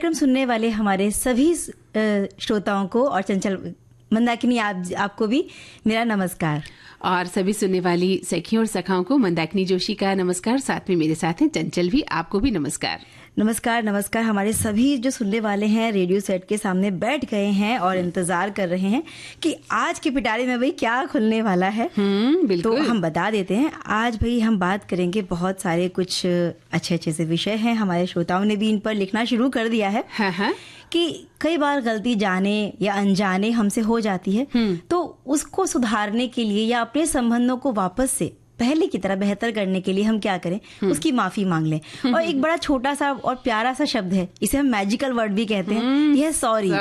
कार्यक्रम सुनने वाले हमारे सभी श्रोताओं को और चंचल मंदाकिनी आपको भी मेरा नमस्कार। और सभी सुनने वाली सखियों और सखाओं को मंदाकिनी जोशी का नमस्कार। साथ में मेरे साथ हैं चंचल भी, आपको भी नमस्कार। नमस्कार नमस्कार। हमारे सभी जो सुनने वाले हैं रेडियो सेट के सामने बैठ गए हैं और इंतजार कर रहे हैं कि आज की पिटारी में भाई क्या खुलने वाला है। बिल्कुल। तो हम बता देते हैं, आज भाई हम बात करेंगे बहुत सारे कुछ अच्छे अच्छे से विषय हैं। हमारे श्रोताओं ने भी इन पर लिखना शुरू कर दिया है। हाँ। कि कई बार गलती जाने या अनजाने हमसे हो जाती है, तो उसको सुधारने के लिए या अपने संबंधों को वापस से पहले की तरह बेहतर करने के लिए हम क्या करें, उसकी माफी मांग लें। और एक बड़ा छोटा सा और प्यारा सा शब्द है, इसे हम मैजिकल वर्ड भी कहते हैं, यह सॉरी।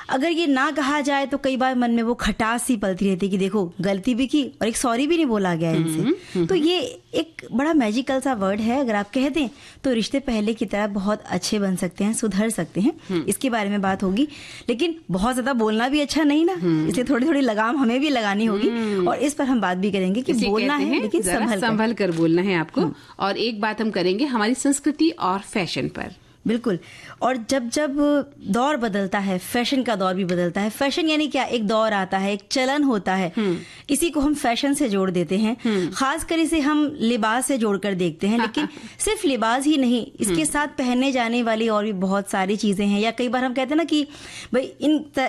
अगर ये ना कहा जाए तो कई बार मन में वो खटास सी पलती रहती है कि देखो गलती भी की और एक सॉरी भी नहीं बोला गया इनसे। तो ये एक बड़ा मैजिकल सा वर्ड है, अगर आप कह दें तो रिश्ते पहले की तरह बहुत अच्छे बन सकते हैं, सुधर सकते हैं। इसके बारे में बात होगी, लेकिन बहुत ज्यादा बोलना भी अच्छा नहीं ना, इसलिए थोड़ी थोड़ी लगाम हमें भी लगानी होगी। और इस पर हम बात भी करेंगे कि बोलना है लेकिन संभल कर बोलना है आपको। और एक बात हम करेंगे हमारी संस्कृति और फैशन पर। बिल्कुल। और जब जब दौर बदलता है, फैशन का दौर भी बदलता है। फैशन यानी क्या, एक दौर आता है, एक चलन होता है, इसी को हम फैशन से जोड़ देते हैं। खासकर इसे हम लिबास से जोड़कर देखते हैं, लेकिन सिर्फ लिबास ही नहीं, इसके साथ पहने जाने वाली और भी बहुत सारी चीजें हैं। या कई बार हम कहते हैं ना कि भाई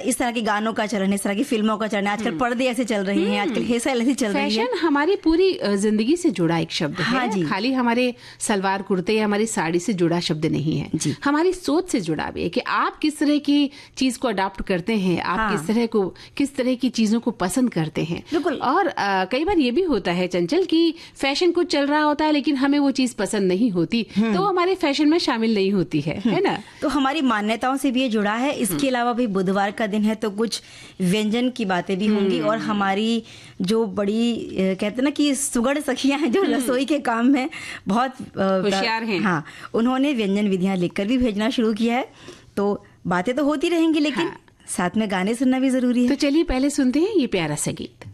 इस तरह के गानों का चलन है, इस तरह की फिल्मों का चलन है, आजकल पर्दे ऐसे चल रहे हैं, आजकल हेयर स्टाइल ऐसी चल रही है। फैशन हमारी पूरी जिंदगी से जुड़ा एक शब्द है। हाँ जी। खाली हमारे सलवार कुर्ते या हमारी साड़ी से जुड़ा शब्द नहीं है, हमारी सोच से जुड़ा भी है कि आप किस तरह की चीज को अडॉप्ट करते हैं, आप किस तरह की चीजों को पसंद करते हैं। बिल्कुल। और कई बार ये भी होता है चंचल कि फैशन कुछ चल रहा होता है लेकिन हमें वो चीज पसंद नहीं होती, तो हमारे फैशन में शामिल नहीं होती है ना। तो हमारी मान्यताओं से भी ये जुड़ा है। इसके अलावा भी बुधवार का दिन है तो कुछ व्यंजन की बातें भी होंगी। और हमारी जो बड़ी कहते हैं ना कि सुगढ़ सखियां हैं जो रसोई के काम में बहुत होशियार हैं, हाँ, उन्होंने व्यंजन विधियां लिखकर भी भेजना शुरू किया है। तो बातें तो होती रहेंगी, लेकिन साथ में गाने सुनना भी जरूरी है। तो चलिए पहले सुनते हैं ये प्यारा सा गीत।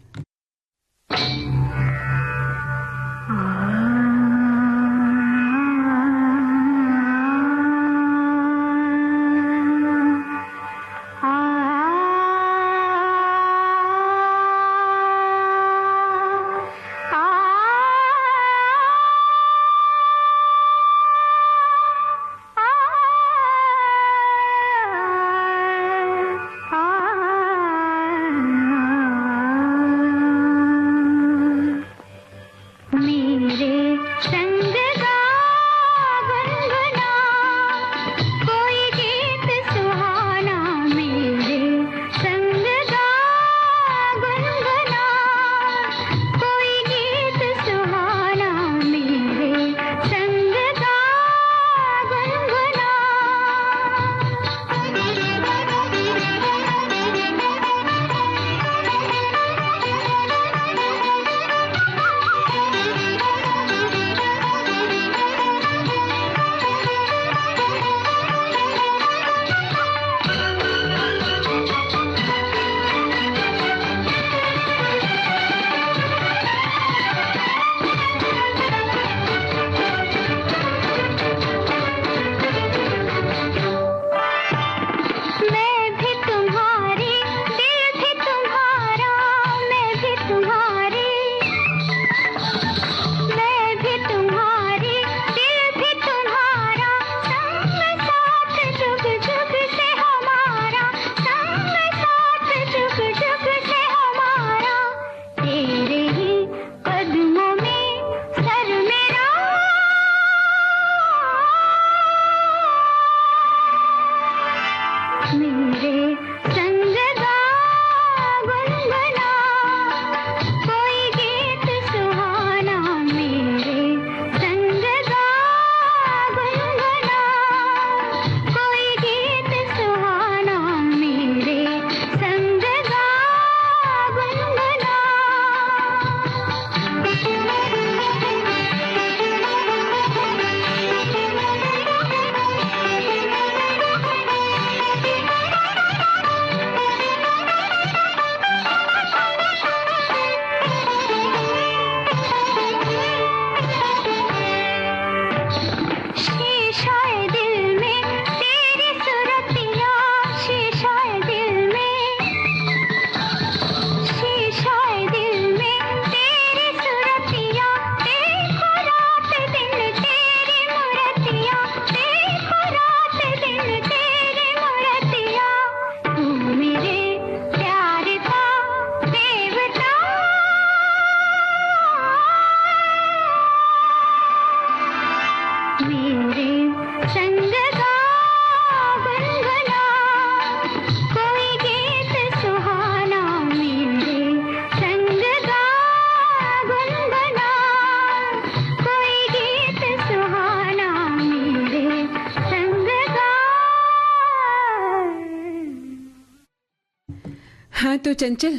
हाँ, तो चंचल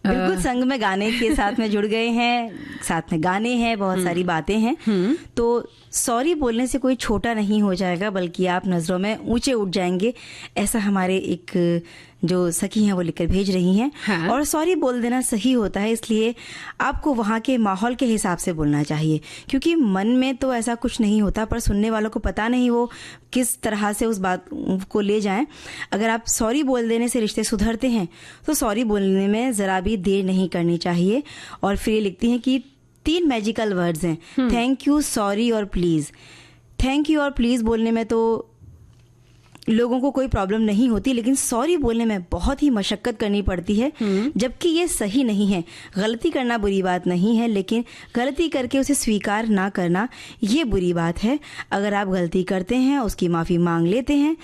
बिल्कुल संग में गाने के साथ में जुड़ गए हैं, साथ में गाने हैं, बहुत सारी बातें हैं। तो सॉरी बोलने से कोई छोटा नहीं हो जाएगा, बल्कि आप नजरों में ऊंचे उठ जाएंगे, ऐसा हमारे एक जो सखी हैं वो लिखकर भेज रही हैं। हाँ। और सॉरी बोल देना सही होता है, इसलिए आपको वहाँ के माहौल के हिसाब से बोलना चाहिए, क्योंकि मन में तो ऐसा कुछ नहीं होता, पर सुनने वालों को पता नहीं वो किस तरह से उस बात को ले जाएं। अगर आप सॉरी बोल देने से रिश्ते सुधरते हैं तो सॉरी बोलने में ज़रा भी देर नहीं करनी चाहिए। और फिर ये लिखती हैं कि 3 मैजिकल वर्ड्स हैं, थैंक यू, सॉरी और प्लीज़। थैंक यू और प्लीज़ बोलने में तो लोगों को कोई प्रॉब्लम नहीं होती, लेकिन सॉरी बोलने में बहुत ही मशक्कत करनी पड़ती है, जबकि ये सही नहीं है। गलती करना बुरी बात नहीं है, लेकिन गलती करके उसे स्वीकार ना करना ये बुरी बात है। अगर आप गलती करते हैं, उसकी माफ़ी मांग लेते हैं,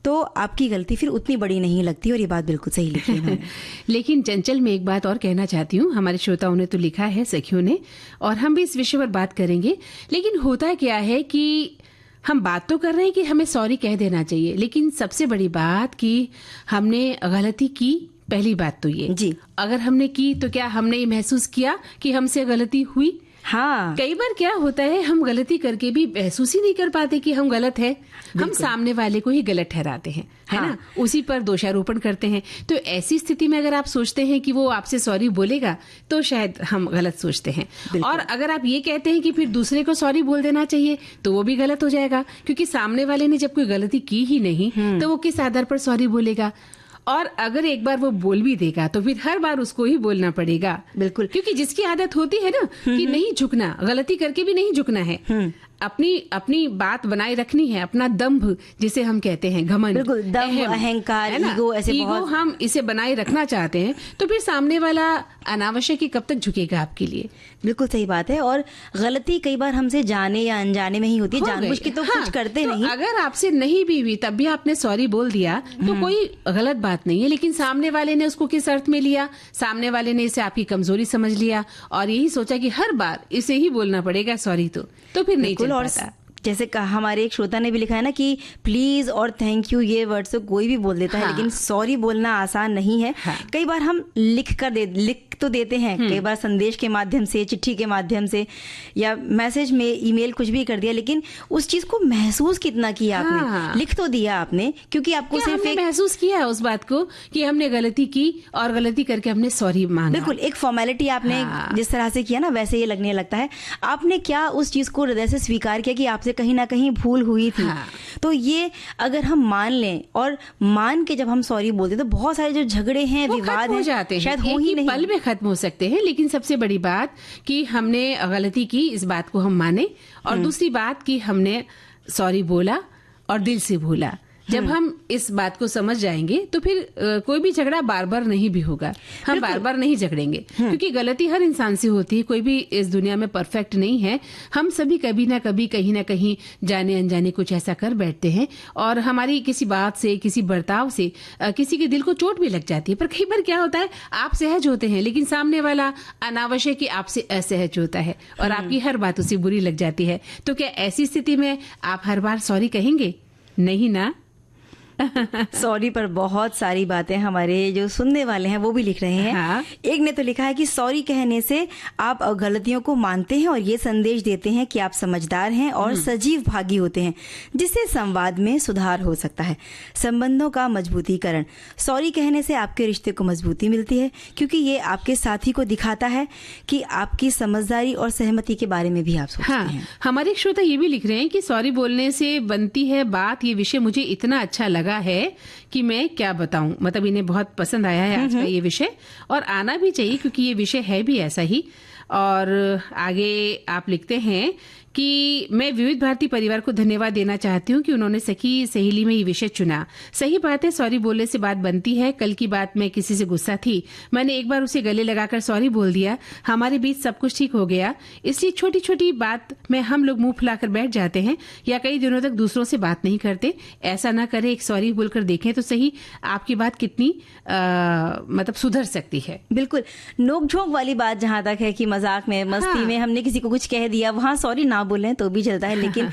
तो आपकी गलती फिर उतनी बड़ी नहीं लगती। और ये बात बिल्कुल सही लिखी है। लेकिन चंचल, मैं एक बात और कहना चाहती हूँ, हमारे श्रोताओं ने तो लिखा है, सखियों ने, और हम भी इस विषय पर बात करेंगे। लेकिन होता क्या है कि हम बात तो कर रहे हैं कि हमें सॉरी कह देना चाहिए, लेकिन सबसे बड़ी बात कि हमने गलती की, पहली बात तो ये जी। अगर हमने की तो क्या हमने ये महसूस किया कि हमसे गलती हुई? हाँ, कई बार क्या होता है, हम गलती करके भी महसूस ही नहीं कर पाते कि हम गलत है, हम सामने वाले को ही गलत ठहराते हैं, है ना, उसी पर दोषारोपण करते हैं। तो ऐसी स्थिति में अगर आप सोचते हैं कि वो आपसे सॉरी बोलेगा, तो शायद हम गलत सोचते हैं। और अगर आप ये कहते हैं कि फिर दूसरे को सॉरी बोल देना चाहिए, तो वो भी गलत हो जाएगा, क्योंकि सामने वाले ने जब कोई गलती की ही नहीं तो वो किस आधार पर सॉरी बोलेगा? और अगर एक बार वो बोल भी देगा तो फिर हर बार उसको ही बोलना पड़ेगा। बिल्कुल, क्योंकि जिसकी आदत होती है ना कि नहीं झुकना, गलती करके भी नहीं झुकना है, अपनी बात बनाए रखनी है, अपना दंभ जिसे हम कहते हैं, घमंड, बिल्कुल, दंभ, अहंकार, ईगो, ऐसे बहुत हम इसे बनाए रखना चाहते हैं, तो फिर सामने वाला अनावश्यक ही कब तक झुकेगा आपके लिए? बिल्कुल सही बात है। और गलती कई बार हमसे जाने या अनजाने में ही होती है, जानबूझ के तो कुछ करते नहीं। अगर आपसे नहीं भी हुई तब भी आपने सॉरी बोल दिया तो कोई गलत बात नहीं है, लेकिन सामने वाले ने उसको किस अर्थ में लिया? सामने वाले ने इसे आपकी कमजोरी समझ लिया और यही सोचा कि हर बार इसे ही बोलना पड़ेगा सॉरी, तो फिर नहीं चल पाता। जैसे हमारे एक श्रोता ने भी लिखा है ना कि प्लीज और थैंक यू ये वर्ड से कोई भी बोल देता है, लेकिन सॉरी बोलना आसान नहीं है। कई बार हम लिख तो देते हैं, कई बार संदेश के माध्यम से, चिट्ठी के माध्यम से, या मैसेज में, ईमेल, कुछ भी कर दिया, लेकिन उस चीज को महसूस कितना किया आपने? लिख तो दिया आपने, क्योंकि आपको सिर्फ महसूस किया है उस बात को कि हमने गलती की और गलती करके हमने सॉरी मांगा। बिल्कुल, एक फॉर्मेलिटी आपने जिस तरह से किया ना, वैसे ये लगने लगता है। आपने क्या उस चीज को हृदय से स्वीकार किया कि आपसे कहीं ना कहीं भूल हुई थी। तो ये अगर हम मान लें, और मान के जब हम सॉरी बोलते तो बहुत सारे जो झगड़े हैं, विवाद हो जाते हैं, शायद हो ही नहीं, पल में खत्म हो सकते हैं। लेकिन सबसे बड़ी बात कि हमने गलती की, इस बात को हम माने, और दूसरी बात कि हमने सॉरी बोला और दिल से भूला। जब हम इस बात को समझ जाएंगे तो फिर कोई भी झगड़ा बार बार नहीं भी होगा, हम बार बार नहीं झगड़ेंगे, क्योंकि गलती हर इंसान से होती है, कोई भी इस दुनिया में परफेक्ट नहीं है। हम सभी कभी ना कभी, कहीं ना कहीं, जाने अनजाने कुछ ऐसा कर बैठते हैं और हमारी किसी बात से, किसी बर्ताव से किसी के दिल को चोट भी लग जाती है। पर कई बार क्या होता है, आप सहज होते हैं लेकिन सामने वाला अनावश्यक ही आपसे असहज होता है और आपकी हर बात उसे बुरी लग जाती है। तो क्या ऐसी स्थिति में आप हर बार सॉरी कहेंगे? नहीं ना। सॉरी पर बहुत सारी बातें हमारे जो सुनने वाले हैं वो भी लिख रहे हैं। एक ने तो लिखा है कि सॉरी कहने से आप गलतियों को मानते हैं और ये संदेश देते हैं कि आप समझदार हैं और सजीव भागी होते हैं, जिससे संवाद में सुधार हो सकता है, संबंधों का मजबूतीकरण। सॉरी कहने से आपके रिश्ते को मजबूती मिलती है, क्योंकि ये आपके साथी को दिखाता है कि आपकी समझदारी और सहमति के बारे में भी आप सोचते हैं। हमारे श्रोता ये भी लिख रहे हैं कि सॉरी बोलने से बनती है बात, ये विषय मुझे इतना अच्छा लगा है कि मैं क्या बताऊं। मतलब इन्हें बहुत पसंद आया है आज का ये विषय, और आना भी चाहिए क्योंकि ये विषय है भी ऐसा ही। और आगे आप लिखते हैं कि मैं विविध भारती परिवार को धन्यवाद देना चाहती हूँ कि उन्होंने सखी सहेली में ये विषय चुना। सही बात है, सॉरी बोलने से बात बनती है। कल की बात में किसी से गुस्सा थी, मैंने एक बार उसे गले लगाकर सॉरी बोल दिया, हमारे बीच सब कुछ ठीक हो गया। इसलिए छोटी छोटी बात में हम लोग मुंह फुलाकर बैठ जाते हैं या कई दिनों तक दूसरों से बात नहीं करते। ऐसा ना करें, एक सॉरी बोलकर देखें तो सही आपकी बात कितनी मतलब सुधर सकती है। बिल्कुल, नोक-झोंक वाली बात जहां तक है कि मजाक में, मस्ती में हमने किसी को कुछ कह दिया, वहां सॉरी ना बोलें तो भी चलता है, लेकिन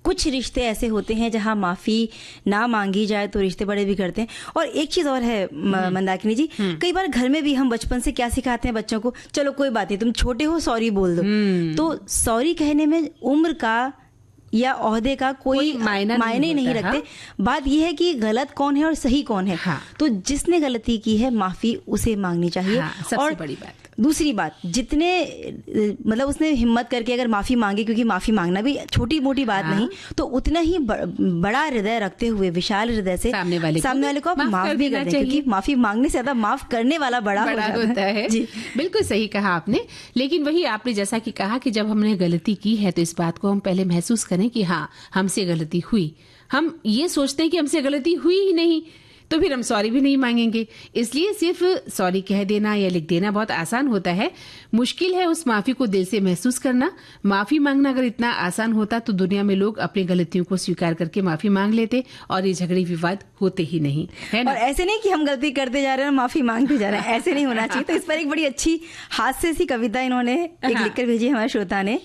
कुछ रिश्ते ऐसे होते हैं जहां माफी ना मांगी जाए तो रिश्ते बड़े बिगड़ते हैं। और एक चीज और है मंदाकिनी जी, कई बार घर में भी हम बचपन से क्या सिखाते हैं बच्चों को, चलो कोई बात नहीं, तुम छोटे हो, सॉरी बोल दो। तो सॉरी कहने में उम्र का या ओहदे का कोई मायने नहीं रखते। बात यह है कि गलत कौन है और सही कौन है। तो जिसने गलती की है माफी उसे मांगनी चाहिए। सबसे बड़ी बात। दूसरी बात, जितने मतलब उसने हिम्मत करके अगर माफी मांगी, क्योंकि माफी मांगना भी छोटी मोटी बात नहीं, तो उतना ही बड़ा हृदय रखते हुए, विशाल हृदय से सामने वाले को आप माफ भी कर दें, क्योंकि माफी मांगने से ज्यादा माफ करने वाला बड़ा होता है। जी बिल्कुल सही कहा आपने। लेकिन वही आपने जैसा कि कहा कि जब हमने गलती की है तो इस बात को हम पहले महसूस करें कि हाँ हमसे गलती हुई। हम ये सोचते हैं कि हमसे गलती हुई ही नहीं तो फिर हम सॉरी भी नहीं मांगेंगे। इसलिए सिर्फ सॉरी कह देना या लिख देना बहुत आसान होता है, मुश्किल है उस माफी को दिल से महसूस करना। माफी मांगना अगर इतना आसान होता तो दुनिया में लोग अपनी गलतियों को स्वीकार करके माफी मांग लेते और ये झगड़े विवाद होते ही नहीं, है ना? और ऐसे नहीं कि हम गलती करते जा रहे हैं माफी मांगते जा रहे हैं, ऐसे नहीं होना चाहिए। तो इस पर एक बड़ी अच्छी हास्य सी कविता इन्होंने एक लिखकर भेजी हमारे श्रोता ने।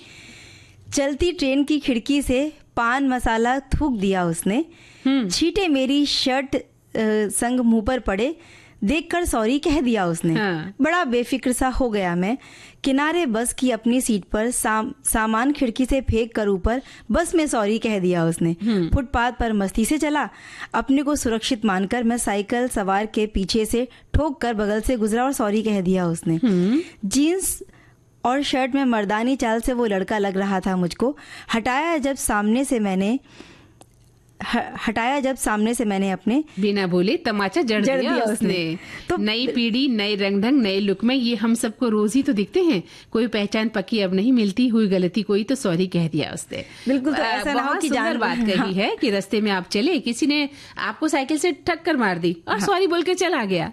चलती ट्रेन की खिड़की से पान मसाला थूक दिया उसने, छींटे मेरी शर्ट संग मुंह पर पड़े, देखकर सॉरी कह दिया उसने। बड़ा बेफिक्र सा हो गया मैं, किनारे बस की अपनी सीट पर सामान खिड़की से फेंक कर ऊपर बस में सॉरी कह दिया उसने। फुटपाथ पर मस्ती से चला, अपने को सुरक्षित मानकर मैं साइकिल सवार के पीछे से ठोक कर बगल से गुजरा और सॉरी कह दिया उसने। जीन्स और शर्ट में मर्दानी चाल से वो लड़का लग रहा था मुझको। हटाया जब सामने से मैंने अपने, बिना बोले तमाचा जड़ दिया उसने। तो नई पीढ़ी, नए रंग ढंग, नए लुक में ये हम सबको रोज ही तो दिखते हैं। कोई पहचान पक्की अब नहीं मिलती, हुई गलती कोई तो सॉरी कह दिया उसने। बिल्कुल। तो ऐसा ना हो कि जान बात कही है कि रास्ते में आप चले, किसी ने आपको साइकिल से टक्कर मार दी और सॉरी बोल के चला गया।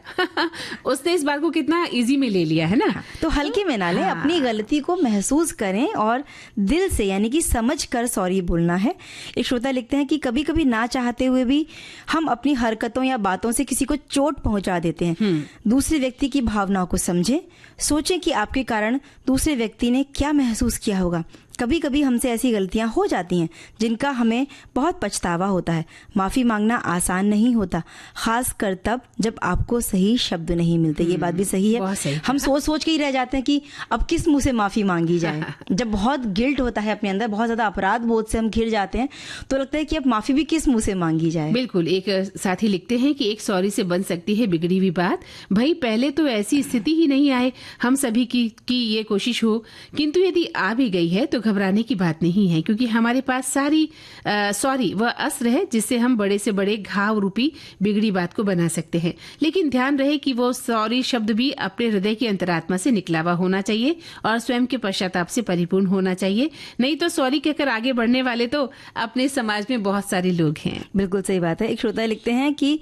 उसने इस बात को कितना इजी में ले लिया है ना। तो हल्के में ना ले, अपनी गलती को महसूस करें और दिल से यानी कि समझ कर सॉरी बोलना है। एक श्रोता लिखते हैं कि कभी कभी ना चाहते हुए भी हम अपनी हरकतों या बातों से किसी को चोट पहुंचा देते हैं। दूसरे व्यक्ति की भावनाओं को समझें, सोचें कि आपके कारण दूसरे व्यक्ति ने क्या महसूस किया होगा। कभी कभी हमसे ऐसी गलतियां हो जाती हैं जिनका हमें बहुत पछतावा होता है। माफी मांगना आसान नहीं होता, खास कर तब जब आपको सही शब्द नहीं मिलते। ये बात भी सही है। हम सोच के ही रह जाते हैं कि अब किस मुंह से माफी मांगी जाए। जब बहुत गिल्ट होता है अपने अंदर, बहुत ज्यादा अपराध बोध से हम घिर जाते हैं, तो लगता है कि अब माफी भी किस मुंह से मांगी जाए। बिल्कुल। एक साथी लिखते हैं कि एक सॉरी से बन सकती है बिगड़ी हुई बात। भाई पहले तो ऐसी स्थिति ही नहीं आए, हम सभी की ये कोशिश हो, किंतु यदि आ भी गई है तो घबराने की बात नहीं है, क्योंकि हमारे पास सारी सॉरी वह अस्त्र है जिससे हम बड़े से बड़े घाव रूपी बिगड़ी बात को बना सकते हैं। लेकिन ध्यान रहे कि वो सॉरी शब्द भी अपने हृदय की अंतरात्मा से निकला हुआ होना चाहिए और स्वयं के पश्चाताप से परिपूर्ण होना चाहिए। नहीं तो सॉरी कहकर आगे बढ़ने वाले तो अपने समाज में बहुत सारे लोग हैं। बिल्कुल सही बात है। एक श्रोता लिखते हैं कि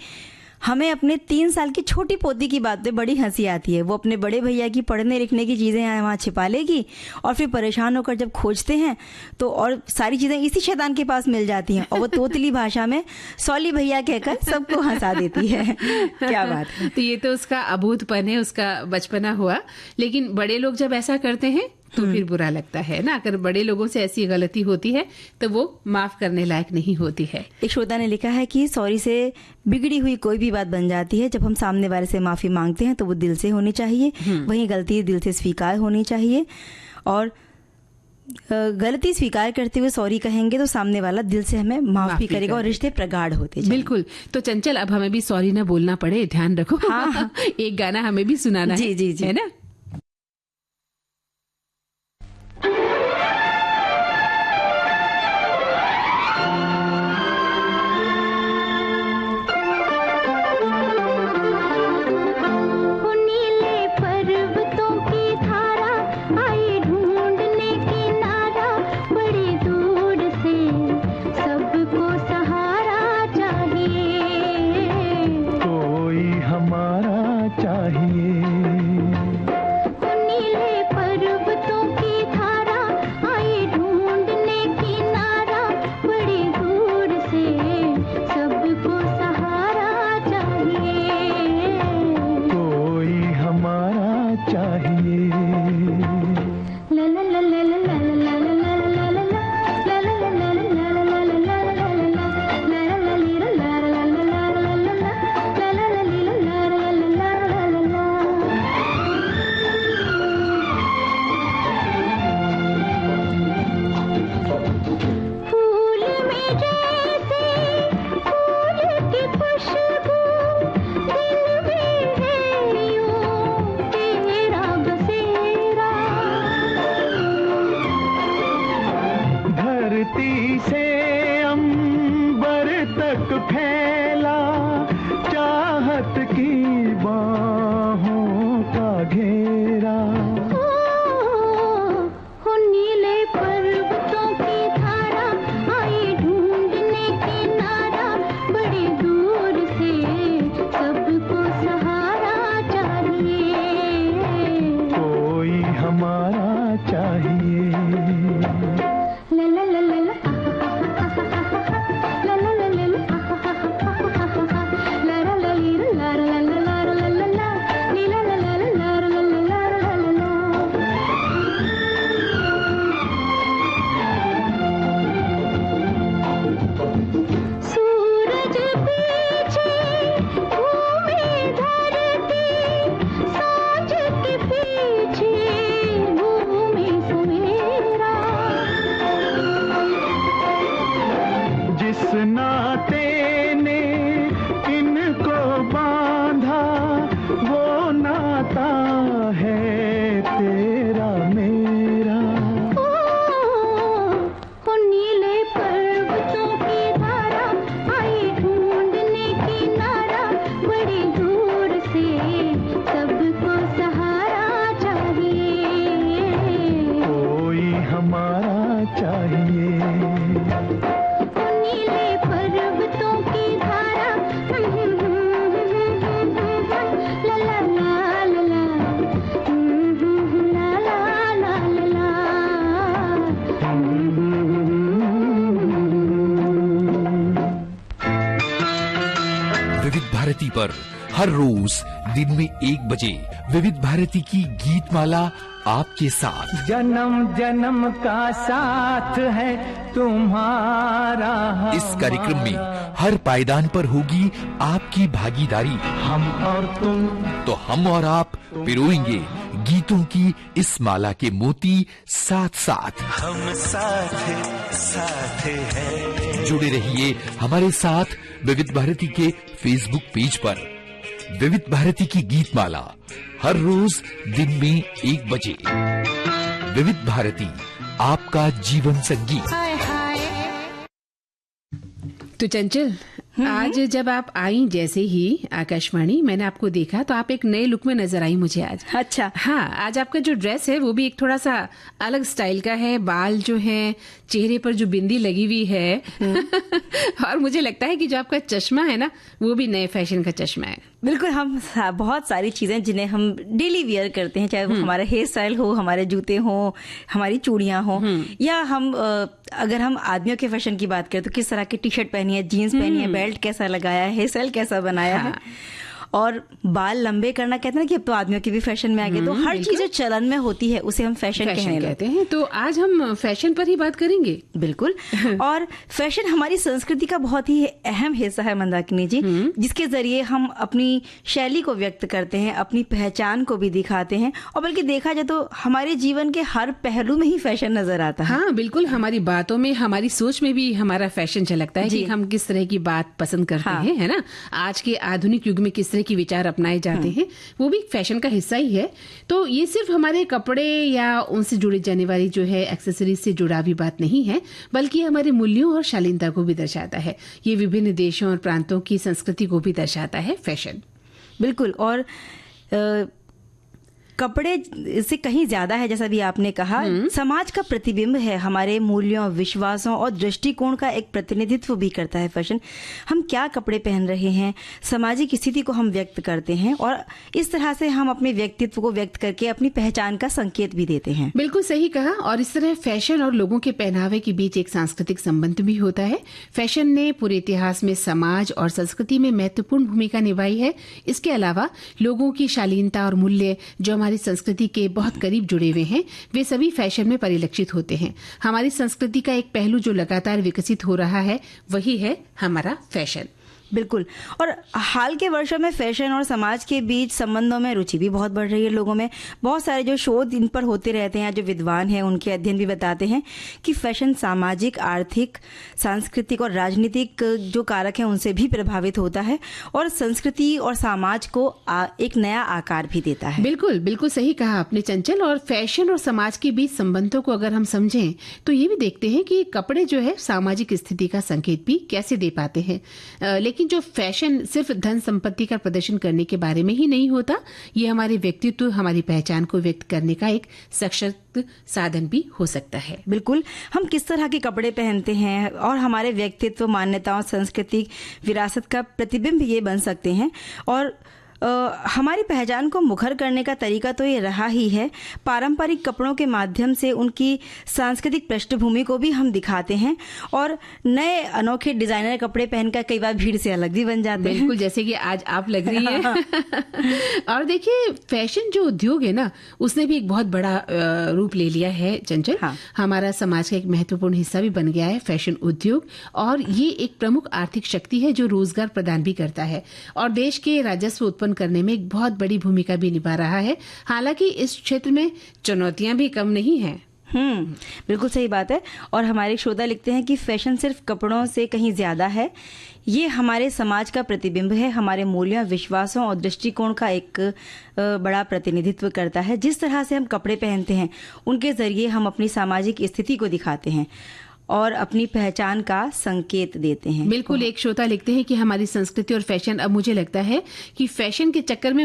हमें अपने 3 साल की छोटी पोती की बात पे बड़ी हंसी आती है। वो अपने बड़े भैया की पढ़ने लिखने की चीजें वहाँ छिपा लेगी और फिर परेशान होकर जब खोजते हैं तो और सारी चीजें इसी शैतान के पास मिल जाती हैं और वो तोतली भाषा में सॉली भैया कहकर सबको हंसा देती है। क्या बात है। तो ये तो उसका अबूझपन है, उसका बचपना हुआ। लेकिन बड़े लोग जब ऐसा करते हैं तो फिर बुरा लगता है ना। अगर बड़े लोगों से ऐसी गलती होती है तो वो माफ करने लायक नहीं होती है। एक श्रोता ने लिखा है कि सॉरी से बिगड़ी हुई कोई भी बात बन जाती है। जब हम सामने वाले से माफी मांगते हैं तो वो दिल से होनी चाहिए, वहीं गलती दिल से स्वीकार होनी चाहिए। और गलती स्वीकार करते हुए सॉरी कहेंगे तो सामने वाला दिल से हमें माफ भी करेगा और रिश्ते प्रगाढ़ होते जाएंगे। बिल्कुल। तो चंचल, अब हमें भी सॉरी ना बोलना पड़े, ध्यान रखो। हाँ। एक गाना हमें भी सुनाना है। जी, है ना। हमारा चाहिए फैला चाहत की बाहों का घेरा। हो नीले पर्वतों की धारा आई ढूंढने किनारा, बड़ी दूर से सबको सहारा चाहिए, कोई हमारा चाहिए। ला ला ला ला ला ला ला ला ला ला ला ला ला ली ला ला ला ला ला ला ला ली ला ला ला ला ला ला ला ला ला। सूरज पीछे घूमे धरती, सांझ के पीछे घूमे सवेरा। जिस नाते ने इनको बांधा वो नाता है तेरा मेरा। हो नीले पर्वतों की धारा आई ढूंढने किनारा, बड़ी दूर से सबको सहारा चाहिए, कोई हमारा चाहिए। हो नीले पर्वतों की धारा ला ला ला ला ला ला ला ला ला। विविध भारती पर हर रोज दिन में 1 बजे विविध भारती की गीत माला आपके साथ। जन्म जन्म का साथ है तुम्हारा। इस कार्यक्रम में हर पायदान पर होगी आपकी भागीदारी। हम और तुम, तो हम और आप पिरोएंगे गीतों की इस माला के मोती साथ साथ। हम साथ साथ हैं। जुड़े रहिए हमारे साथ विविध भारती के फेसबुक पेज पर। विविध भारती की गीत माला हर रोज दिन में 1 बजे। विविध भारती, आपका जीवन संगीत। तो चंचल, आज जब आप आई जैसे ही आकाशवाणी, मैंने आपको देखा तो आप एक नए लुक में नजर आई मुझे आज। अच्छा। हाँ, आज आपका जो ड्रेस है वो भी एक थोड़ा सा अलग स्टाइल का है। बाल जो है, चेहरे पर जो बिंदी लगी हुई है और मुझे लगता है कि जो आपका चश्मा है ना, वो भी नए फैशन का चश्मा है। बिल्कुल, हम बहुत सारी चीजें जिन्हें हम डेली वियर करते हैं, चाहे वो हमारा हेयर स्टाइल हो, हमारे जूते हो, हमारी चूड़ियां हो, या हम अगर हम आदमियों के फैशन की बात करें तो किस तरह की टी शर्ट पहनी है, जीन्स पहनी है, बेल्ट कैसा लगाया है, हेयर स्टाइल कैसा बनाया है, और बाल लंबे करना कहते हैं ना कि अब तो आदमियों के भी फैशन में आ गए। तो हर चीज जो चलन में होती है उसे हम फैशन कहते हैं। तो आज हम फैशन पर ही बात करेंगे। बिल्कुल। और फैशन हमारी संस्कृति का बहुत ही अहम हिस्सा है मंदाकिनी जी, जिसके जरिए हम अपनी शैली को व्यक्त करते हैं, अपनी पहचान को भी दिखाते हैं, और बल्कि देखा जाए तो हमारे जीवन के हर पहलू में ही फैशन नजर आता है। हाँ बिल्कुल, हमारी बातों में, हमारी सोच में भी हमारा फैशन झलकता है कि हम किस तरह की बात पसंद करते हैं, है ना। आज के आधुनिक युग में किस के विचार अपनाए जाते हैं, वो भी फैशन का हिस्सा ही है। तो ये सिर्फ हमारे कपड़े या उनसे जुड़ी जाने वाली जो है एक्सेसरीज से जुड़ा भी बात नहीं है, बल्कि हमारे मूल्यों और शालीनता को भी दर्शाता है। ये विभिन्न देशों और प्रांतों की संस्कृति को भी दर्शाता है फैशन। बिल्कुल। और कपड़े से कहीं ज्यादा है, जैसा भी आपने कहा, समाज का प्रतिबिंब है, हमारे मूल्यों, विश्वासों और दृष्टिकोण का एक प्रतिनिधित्व भी करता है फैशन। हम क्या कपड़े पहन रहे हैं, सामाजिक स्थिति को हम व्यक्त करते हैं, और इस तरह से हम अपने व्यक्तित्व को व्यक्त करके अपनी पहचान का संकेत भी देते हैं। बिल्कुल सही कहा। और इस तरह फैशन और लोगों के पहनावे के बीच एक सांस्कृतिक संबंध भी होता है। फैशन ने पूरे इतिहास में समाज और संस्कृति में महत्वपूर्ण भूमिका निभाई है। इसके अलावा लोगों की शालीनता और मूल्य जो हमारी संस्कृति के बहुत करीब जुड़े हुए हैं, वे सभी फैशन में परिलक्षित होते हैं। हमारी संस्कृति का एक पहलू जो लगातार विकसित हो रहा है, वही है हमारा फैशन। बिल्कुल। और हाल के वर्षों में फैशन और समाज के बीच संबंधों में रुचि भी बहुत बढ़ रही है लोगों में। बहुत सारे जो शोध इन पर होते रहते हैं, जो विद्वान हैं उनके अध्ययन भी बताते हैं कि फैशन सामाजिक, आर्थिक, सांस्कृतिक और राजनीतिक जो कारक हैं उनसे भी प्रभावित होता है और संस्कृति और समाज को एक नया आकार भी देता है। बिल्कुल बिल्कुल सही कहा आपने चंचल। और फैशन और समाज के बीच संबंधों को अगर हम समझें तो ये भी देखते हैं कि कपड़े जो है सामाजिक स्थिति का संकेत भी कैसे दे पाते हैं। लेकिन जो फैशन सिर्फ धन संपत्ति का प्रदर्शन करने के बारे में ही नहीं होता, ये हमारे व्यक्तित्व, हमारी पहचान को व्यक्त करने का एक सशक्त साधन भी हो सकता है। बिल्कुल, हम किस तरह के कपड़े पहनते हैं और हमारे व्यक्तित्व, मान्यताओं, सांस्कृतिक विरासत का प्रतिबिंब ये बन सकते हैं। और हमारी पहचान को मुखर करने का तरीका तो ये रहा ही है। पारंपरिक कपड़ों के माध्यम से उनकी सांस्कृतिक पृष्ठभूमि को भी हम दिखाते हैं और नए अनोखे डिजाइनर कपड़े पहनकर कई बार भीड़ से अलग भी बन जाते हैं। बिल्कुल, जैसे कि आज आप लग रही हैं। और देखिए, फैशन जो उद्योग है ना, उसने भी एक बहुत बड़ा रूप ले लिया है चंचल। हाँ। हमारा समाज का एक महत्वपूर्ण हिस्सा भी बन गया है फैशन उद्योग, और ये एक प्रमुख आर्थिक शक्ति है जो रोजगार प्रदान भी करता है और देश के राजस्व उत्पन्न करने में एक बहुत बड़ी भूमिका भी निभा रहा है। हालांकि इस क्षेत्र में चुनौतियां भी कम नहीं हैं। बिल्कुल सही बात है। और हमारे श्रोता लिखते हैं कि फैशन सिर्फ कपड़ों से कहीं ज्यादा है। ये हमारे समाज का प्रतिबिंब है, हमारे मूल्यों, विश्वासों और दृष्टिकोण का एक बड़ा प्रतिनिधित्व करता है। जिस तरह से हम कपड़े पहनते हैं उनके जरिए हम अपनी सामाजिक स्थिति को दिखाते हैं और अपनी पहचान का संकेत देते हैं। बिल्कुल, एक श्रोता लिखते हैं कि हमारी संस्कृति और फैशन, अब मुझे लगता है कि फैशन के चक्कर में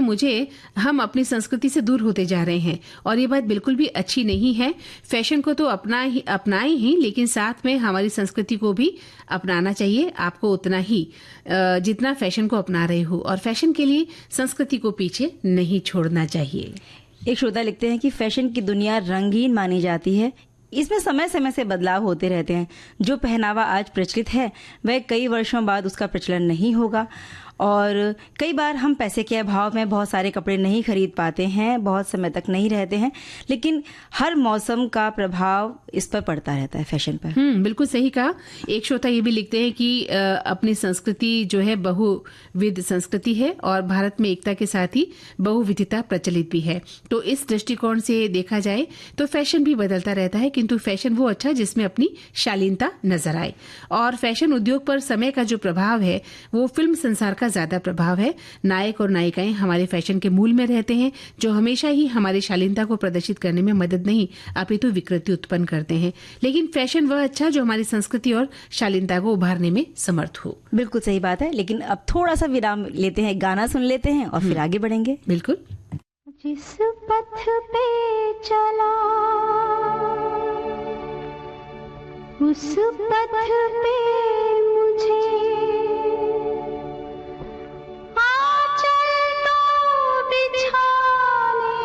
हम अपनी संस्कृति से दूर होते जा रहे हैं और ये बात बिल्कुल भी अच्छी नहीं है। फैशन को तो अपनाएं ही, लेकिन साथ में हमारी संस्कृति को भी अपनाना चाहिए। आपको उतना ही जितना फैशन को अपना रहे हो, और फैशन के लिए संस्कृति को पीछे नहीं छोड़ना चाहिए। एक श्रोता लिखते हैं कि फैशन की दुनिया रंगीन मानी जाती है। इसमें समय समय से बदलाव होते रहते हैं। जो पहनावा आज प्रचलित है वह कई वर्षों बाद उसका प्रचलन नहीं होगा और कई बार हम पैसे के अभाव में बहुत सारे कपड़े नहीं खरीद पाते हैं, बहुत समय तक नहीं रहते हैं, लेकिन हर मौसम का प्रभाव इस पर पड़ता रहता है, फैशन पर। बिल्कुल सही कहा। एक श्रोता ये भी लिखते हैं कि अपनी संस्कृति जो है बहुविध संस्कृति है और भारत में एकता के साथ ही बहुविधता प्रचलित भी है। तो इस दृष्टिकोण से देखा जाए तो फैशन भी बदलता रहता है, किंतु फैशन वो अच्छा जिसमें अपनी शालीनता नजर आए। और फैशन उद्योग पर समय का जो प्रभाव है वो फिल्म संसार का ज्यादा प्रभाव है। नायक और नायिकाएं हमारे फैशन के मूल में रहते हैं, जो हमेशा ही हमारी शालीनता को प्रदर्शित करने में मदद नहीं अपितु विकृति उत्पन्न करते हैं। लेकिन फैशन वह अच्छा जो हमारी संस्कृति और शालीनता को उभारने में समर्थ हो। बिल्कुल सही बात है। लेकिन अब थोड़ा सा विराम लेते हैं, गाना सुन लेते हैं और फिर आगे बढ़ेंगे। बिल्कुल। जिस पथ पे चला उस पथ पे मुझे आंचल तो बिछाने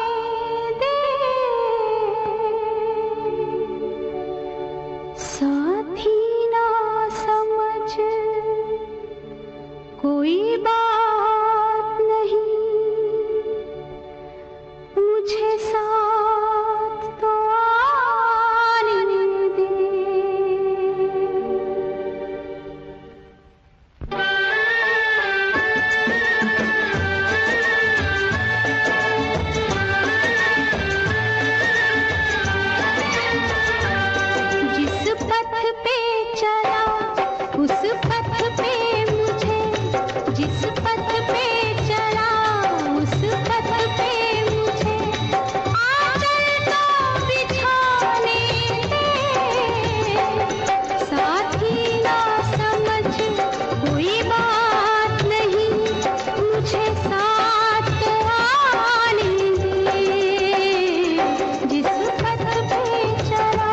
दे, साथी ना समझ कोई बात नहीं, मुझे साथ तो आने दे। जिस पथ पे चला उस पथ पे मुझे, जिस पथ पे चला उस पथ पे मुझे आंचल तो बिछाने दे, साथी ना समझ कोई बात नहीं, मुझे साथ तो आने दे। जिस पथ पे चला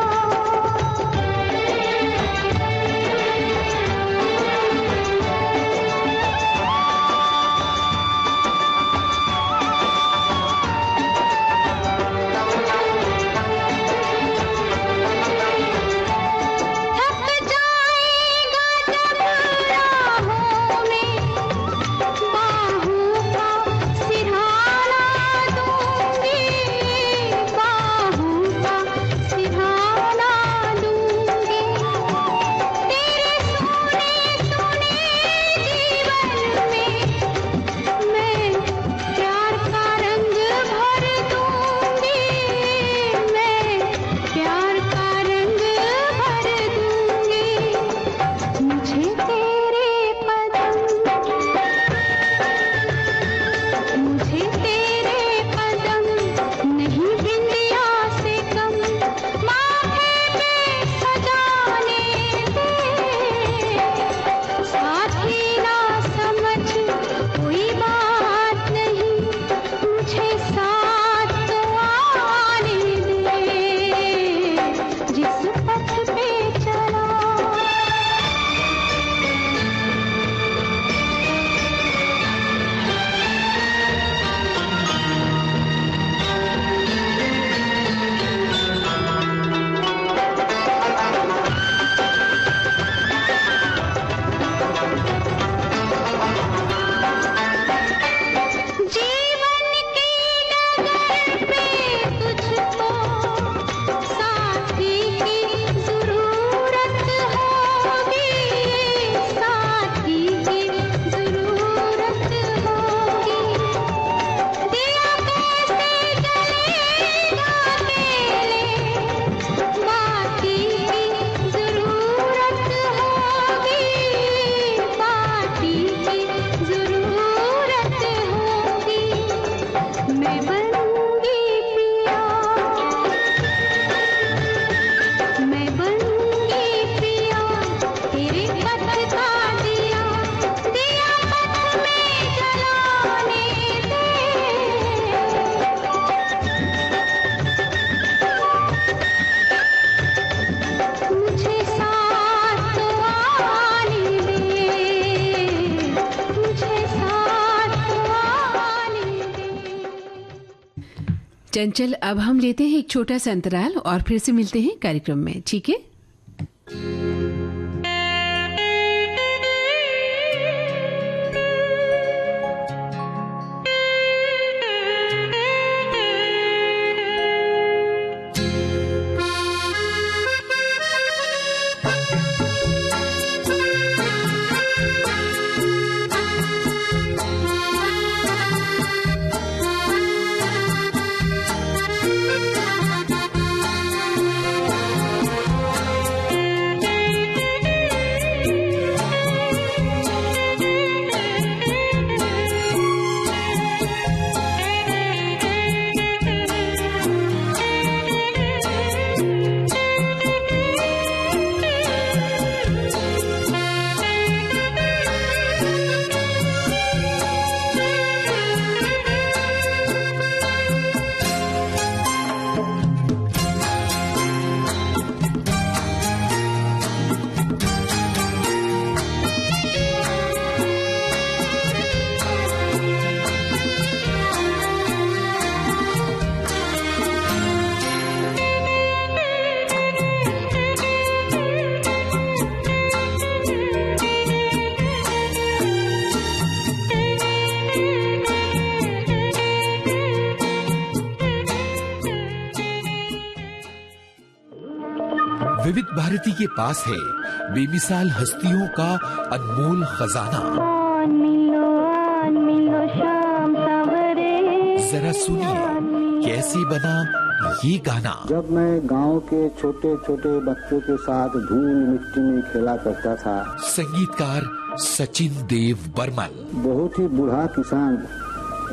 चंचल, अब हम लेते हैं एक छोटा सा अंतराल और फिर से मिलते हैं कार्यक्रम में, ठीक है? विविध भारती के पास है बेमिसाल हस्तियों का अनमोल खजाना। जरा सुनिए कैसे बना ये गाना। जब मैं गांव के छोटे छोटे बच्चों के साथ धूल मिट्टी में खेला करता था। संगीतकार सचिन देव बर्मन। बहुत ही बूढ़ा किसान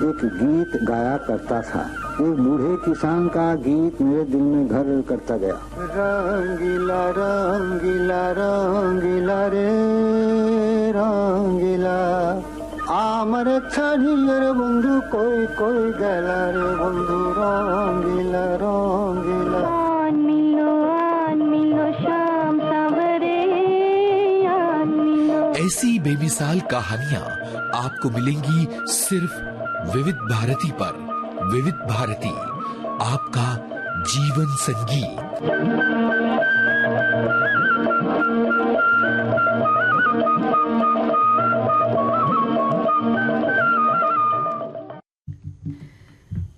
एक गीत गाया करता था। एक बूढ़े किसान का गीत मेरे दिल में घर करता गया। रंगीला रंगीला रंगीला रे रंगीला आमर छड़ियर बंधु कोई कोई गला रे बंधु रंगीला रंगीला शाम सवरे। ऐसी बेमिसाल कहानियाँ आपको मिलेंगी सिर्फ विविध भारती पर। विविध भारती, आपका जीवन संगीत।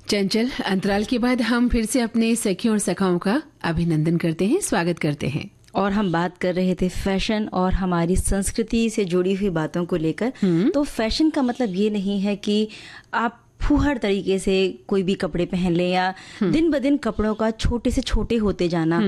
चंचल, अंतराल के बाद हम फिर से अपने सखियों और सखाओं का अभिनंदन करते हैं, स्वागत करते हैं। और हम बात कर रहे थे फैशन और हमारी संस्कृति से जुड़ी हुई बातों को लेकर। तो फैशन का मतलब ये नहीं है कि आप फूहड़ तरीके से कोई भी कपड़े पहन लें या दिन ब दिन कपड़ों का छोटे से छोटे होते जाना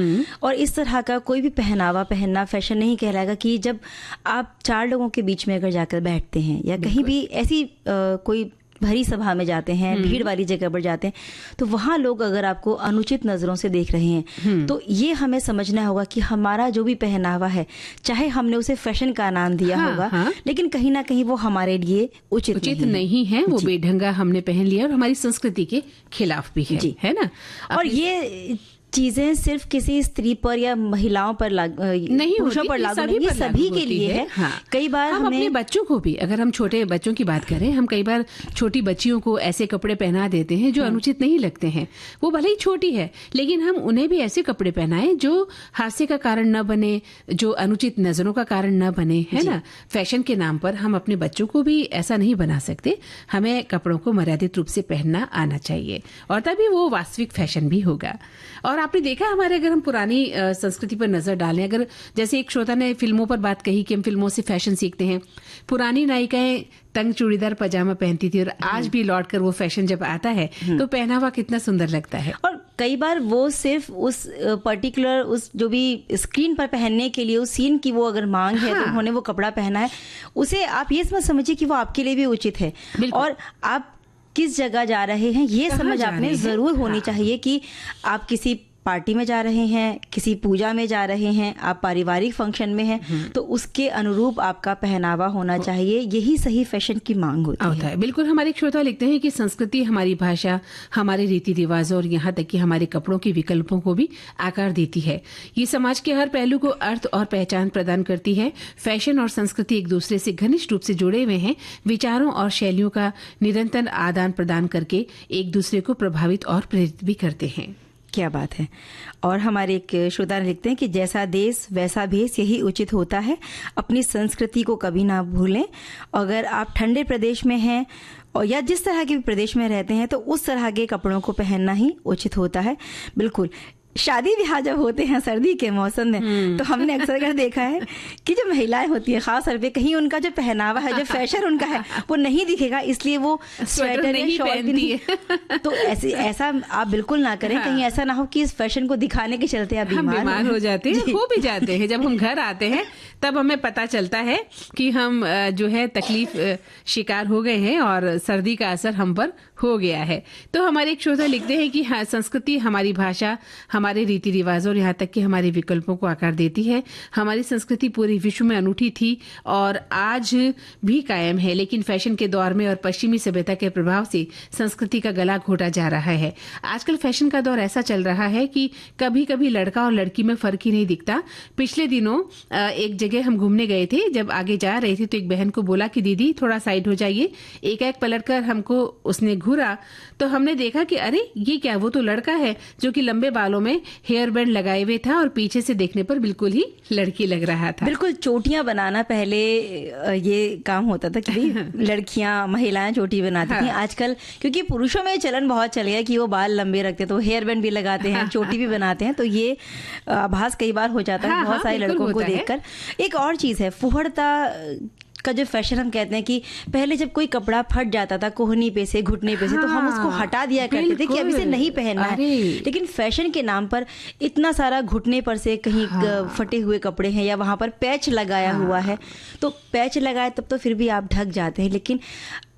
और इस तरह का कोई भी पहनावा पहनना फैशन नहीं कहलाएगा। कि जब आप 4 लोगों के बीच में अगर जाकर बैठते हैं या कहीं भी ऐसी कोई भरी सभा में जाते हैं, भीड़ वाली जगह पर जाते हैं, तो वहां लोग अगर आपको अनुचित नजरों से देख रहे हैं तो ये हमें समझना होगा कि हमारा जो भी पहनावा है, चाहे हमने उसे फैशन का नाम दिया होगा, लेकिन कहीं ना कहीं वो हमारे लिए उचित नहीं है। वो बेढंगा हमने पहन लिया और हमारी संस्कृति के खिलाफ भी है ना। और ये चीजें सिर्फ किसी स्त्री पर या महिलाओं पर नहीं, पुरुषों पर लागू नहीं, ये सभी के लिए है। हाँ। कई बार हम अपने बच्चों को भी, अगर हम छोटे बच्चों की बात करें, हम कई बार छोटी बच्चियों को ऐसे कपड़े पहना देते हैं जो अनुचित नहीं लगते हैं। वो भले ही छोटी है, लेकिन हम उन्हें भी ऐसे कपड़े पहनाएं जो हास्य का कारण न बने, जो अनुचित नजरों का कारण न बने, है ना। फैशन के नाम पर हम अपने बच्चों को भी ऐसा नहीं बना सकते। हमें कपड़ों को मर्यादित रूप से पहनना आना चाहिए और तभी वो वास्तविक फैशन भी होगा। और आपने देखा, हमारे अगर हम पुरानी संस्कृति पर नजर डालें, अगर जैसे एक श्रोता ने फिल्मों पर बात कही कि हम फिल्मों से फैशन सीखते हैं। पुरानी नायिकाएं तंग चूड़ीदार पजामा पहनती थी और आज भी लौट कर वो फैशन जब आता है तो पहनावा कितना सुंदर लगता है। और कई बार वो सिर्फ उस पर्टिकुलर उस जो भी स्क्रीन पर पहनने के लिए उस सीन की वो अगर मांग है, तो उन्होंने वो कपड़ा पहना है, उसे आप ये मत समझिए कि वो आपके लिए भी उचित है। और आप किस जगह जा रहे हैं ये समझ आपने जरूर होनी चाहिए कि आप किसी पार्टी में जा रहे हैं, किसी पूजा में जा रहे हैं, आप पारिवारिक फंक्शन में हैं, तो उसके अनुरूप आपका पहनावा होना चाहिए। यही सही फैशन की मांग होती है। बिल्कुल। हमारे एक श्रोता लिखते हैं कि संस्कृति हमारी भाषा, हमारे रीति रिवाजों और यहाँ तक कि हमारे कपड़ों के विकल्पों को भी आकार देती है। ये समाज के हर पहलू को अर्थ और पहचान प्रदान करती है। फैशन और संस्कृति एक दूसरे से घनिष्ठ रूप से जुड़े हुए हैं, विचारों और शैलियों का निरंतर आदान प्रदान करके एक दूसरे को प्रभावित और प्रेरित भी करते हैं। क्या बात है। और हमारे एक श्रोता लिखते हैं कि जैसा देश वैसा भेष, यही उचित होता है। अपनी संस्कृति को कभी ना भूलें। अगर आप ठंडे प्रदेश में हैं और या जिस तरह के प्रदेश में रहते हैं तो उस तरह के कपड़ों को पहनना ही उचित होता है। बिल्कुल। शादी ब्याह जब होते हैं सर्दी के मौसम में, तो हमने अक्सर कर देखा है कि जो महिलाएं होती हैं खास तौर पे, कहीं उनका जो पहनावा है, जो फैशन उनका है, वो नहीं दिखेगा, इसलिए वो स्वेटर या शॉल भी नहीं। तो ऐसा आप बिल्कुल ना करें। कहीं ऐसा ना हो कि इस फैशन को दिखाने के चलते आप बीमार हो जाते हैं, हो भी जाते हैं। जब हम घर आते हैं तब हमें पता चलता है कि हम जो है तकलीफ शिकार हो गए हैं और सर्दी का असर हम पर हो गया है। तो हमारे एक श्रोता लिखते हैं कि हाँ, संस्कृति हमारी भाषा, हमारे रीति रिवाजों और यहाँ तक कि हमारे विकल्पों को आकार देती है। हमारी संस्कृति पूरे विश्व में अनूठी थी और आज भी कायम है, लेकिन फैशन के दौर में और पश्चिमी सभ्यता के प्रभाव से संस्कृति का गला घोटा जा रहा है। आजकल फैशन का दौर ऐसा चल रहा है कि कभी कभी लड़का और लड़की में फर्क ही नहीं दिखता। पिछले दिनों एक जगह हम घूमने गए थे, जब आगे जा रहे थे तो एक बहन को बोला कि दीदी थोड़ा साइड हो जाइए। एक पलटकर हमको उसने घूरा तो हमने देखा कि अरे ये क्या, वो तो लड़का है जो कि लंबे बालों में हेयर बैंड लगाए हुए था और पीछे से देखने पर बिल्कुल ही लड़की लग रहा था। बिल्कुल। चोटियां बनाना पहले ये काम होता था कि लड़कियां, महिलाएं चोटी बनाती थी। आजकल क्योंकि पुरुषों में चलन बहुत चल गया कि वो बाल लंबे रखते, तो हेयर बैंड भी लगाते हैं, चोटी भी बनाते हैं, तो ये आभास कई बार हो जाता है बहुत सारे लड़कों को देखकर। एक और चीज है, फुहड़ता का जो फैशन हम कहते हैं कि पहले जब कोई कपड़ा फट जाता था कोहनी पे से, घुटने पे से, तो हम उसको हटा दिया करते थे कि अब इसे नहीं पहनना है। लेकिन फैशन के नाम पर इतना सारा घुटने पर से कहीं फटे हुए कपड़े हैं या वहां पर पैच लगाया हुआ है, तो पैच लगाए तब तो फिर भी आप ढक जाते हैं, लेकिन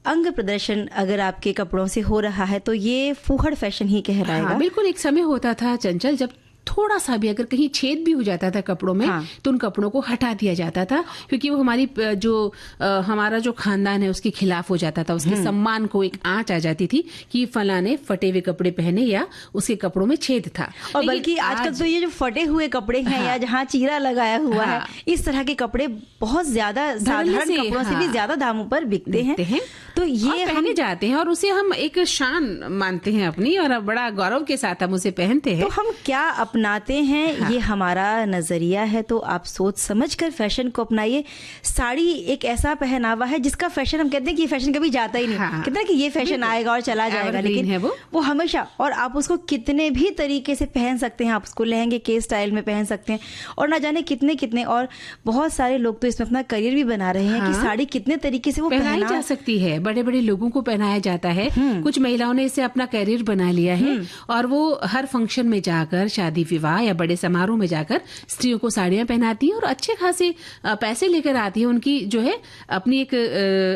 अंग प्रदर्शन अगर आपके कपड़ों से हो रहा है तो ये फूहड़ फैशन ही कहलाएगा। बिल्कुल। एक समय होता था चंचल, जब थोड़ा सा भी अगर कहीं छेद भी हो जाता था कपड़ों में, तो उन कपड़ों को हटा दिया जाता था, क्योंकि वो हमारी हमारा जो खानदान है उसके खिलाफ हो जाता था। उसके सम्मान को एक आंच आ जाती थी कि फला ने फटे हुए कपड़े पहने या उसके कपड़ों में छेद था। और बल्कि आजकल तो ये जो फटे हुए कपड़े हैं या जहाँ चीरा लगाया हुआ है, इस तरह के कपड़े बहुत ज्यादा साधारण कपड़ों से भी ज्यादा दामों पर बिकते हैं। तो ये पहने जाते हैं और उसे हम एक शान मानते हैं अपनी, और बड़ा गौरव के साथ हम उसे पहनते हैं। तो हम क्या अपनाते हैं, ये हमारा नजरिया है। तो आप सोच समझ कर फैशन को अपनाइए। साड़ी एक ऐसा पहनावा है जिसका फैशन हम कहते हैं कि ये फैशन कभी जाता ही नहीं। कहते हैं कि ये फैशन आएगा और चला जाएगा, लेकिन है वो हमेशा, और आप उसको कितने भी तरीके से पहन सकते हैं। आप उसको लहंगे के स्टाइल में पहन सकते हैं, और ना जाने कितने कितने, और बहुत सारे लोग तो इसमें अपना करियर भी बना रहे हैं कि साड़ी कितने तरीके से वो पहनाई जा सकती है। बड़े बड़े लोगों को पहनाया जाता है। कुछ महिलाओं ने इसे अपना करियर बना लिया है और वो हर फंक्शन में जाकर, शादी विवाह या बड़े समारोह में जाकर स्त्रियों को साड़ियां पहनाती हैं और अच्छे खासे पैसे लेकर आती है। उनकी जो है अपनी एक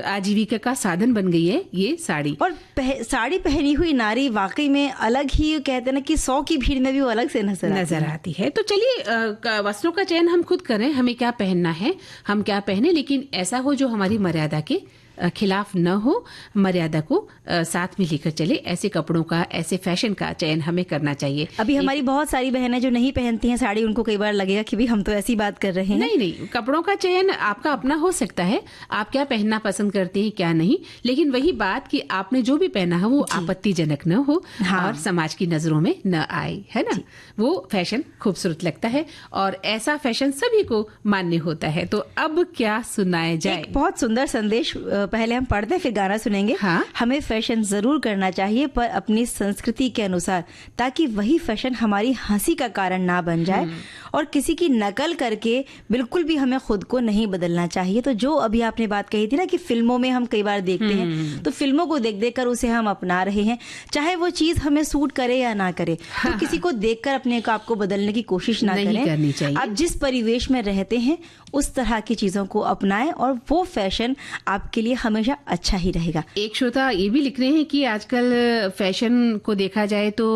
आजीविका का साधन बन गई है ये साड़ी। और साड़ी पहनी हुई नारी वाकई में अलग ही, कहते हैं ना कि 100 की भीड़ में भी वो अलग से नजर आती है। तो चलिए वस्त्रों का चयन हम खुद करें, हमें क्या पहनना है, हम क्या पहने, लेकिन ऐसा हो जो हमारी मर्यादा के खिलाफ न हो, मर्यादा को साथ में लेकर चले। ऐसे कपड़ों का, ऐसे फैशन का चयन हमें करना चाहिए। अभी हमारी बहुत सारी बहनें जो नहीं पहनती हैं साड़ी, उनको कई बार लगेगा कि भी हम तो ऐसी बात कर रहे हैं। नहीं, कपड़ों का चयन आपका अपना हो सकता है, आप क्या पहनना पसंद करते हैं क्या नहीं, लेकिन वही बात कि आपने जो भी पहना है वो आपत्तिजनक न हो और समाज की नजरों में न आए, है ना। वो फैशन खूबसूरत लगता है और ऐसा फैशन सभी को मान्य होता है। तो अब क्या सुनाया जाए? एक बहुत सुंदर संदेश पहले हम पढ़ते हैं, फिर गाना सुनेंगे। हमें फैशन जरूर करना चाहिए, पर अपनी संस्कृति के अनुसार, ताकि वही फैशन हमारी हंसी का कारण ना बन जाए। और किसी की नकल करके बिल्कुल भी हमें खुद को नहीं बदलना चाहिए। तो जो अभी आपने बात कही थी ना कि फिल्मों में हम कई बार देखते हैं, तो फिल्मों को देख देख कर उसे हम अपना रहे हैं, चाहे वो चीज हमें सूट करे या ना करे। तो किसी को देखकर अपने आप को बदलने की कोशिश ना करें। आप जिस परिवेश में रहते हैं उस तरह की चीजों को अपनाएं और वो फैशन आपके लिए लिए हमेशा अच्छा ही रहेगा। एक श्रोता ये भी लिख रहे हैं कि आजकल फैशन को देखा जाए तो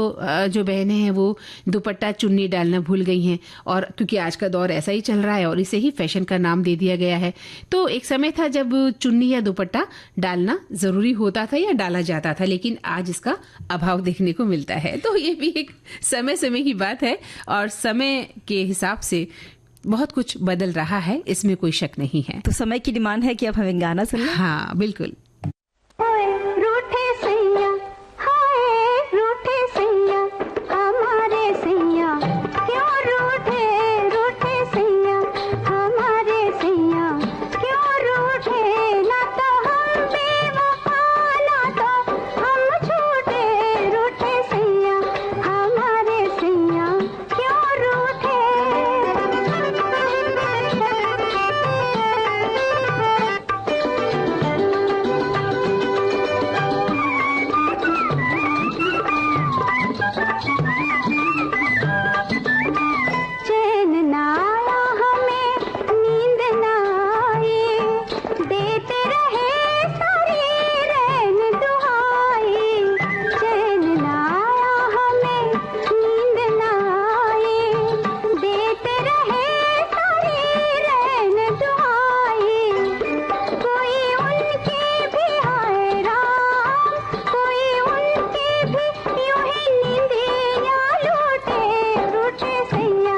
जो बहनें हैं वो दुपट्टा चुन्नी डालना भूल गई हैं, और क्योंकि आज का दौर ऐसा ही चल रहा है और इसे ही फैशन का नाम दे दिया गया है। तो एक समय था जब चुन्नी या दुपट्टा डालना जरूरी होता था या डाला जाता था, लेकिन आज इसका अभाव देखने को मिलता है। तो ये भी एक समय समय की बात है और समय के हिसाब से बहुत कुछ बदल रहा है, इसमें कोई शक नहीं है। तो समय की डिमांड है कि अब हमें गाना सुनना। हाँ बिल्कुल। रूठे सैया, हाय रूठे सैया, हमारे सैया क्यों रूठे, रूठे सैया, हमारे सैया क्यों रूठे, ना तो हम बेवफा, ना तो हम झूठे, रूठे सैया, हमारे सैया क्यों रूठे। चैन ना आया हमें, नींद ना आई, देते रहे सारी रैन दुहाई। चैन ना आया हमें, नींद ना आई, देते रहे सारी रैन दुहाई। कोई उनके भी हाय राम, कोई उनके भी यूं ही नींदियाँ लूटे, रूठे सैया,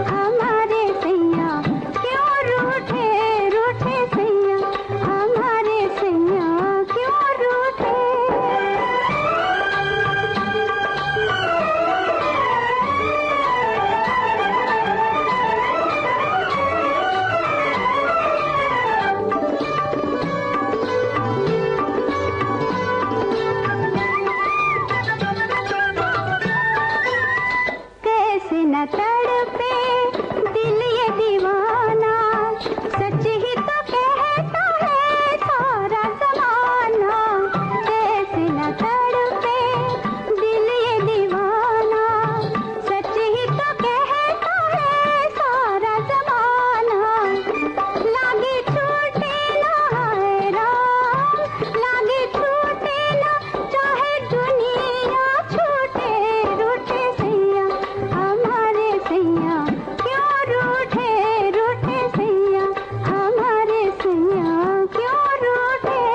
हमारे सैया क्यों रूठे, रूठे सैया, हमारे सैया क्यों रूठे। कैसे न तड़पे दिल ये दीवाना, सच ही तो कहता है सारा ज़माना। कैसे न तड़पे दिल ये दीवाना, सच ही तो कहता है सारा ज़माना। लागे छूटे ना हाय राम, लागे छूटे ना चाहे दुनिया छूटे, रूठे सैया, हमारे सैया क्यों रूठे, रूठे सैया, हमारे सैया क्यों रूठे।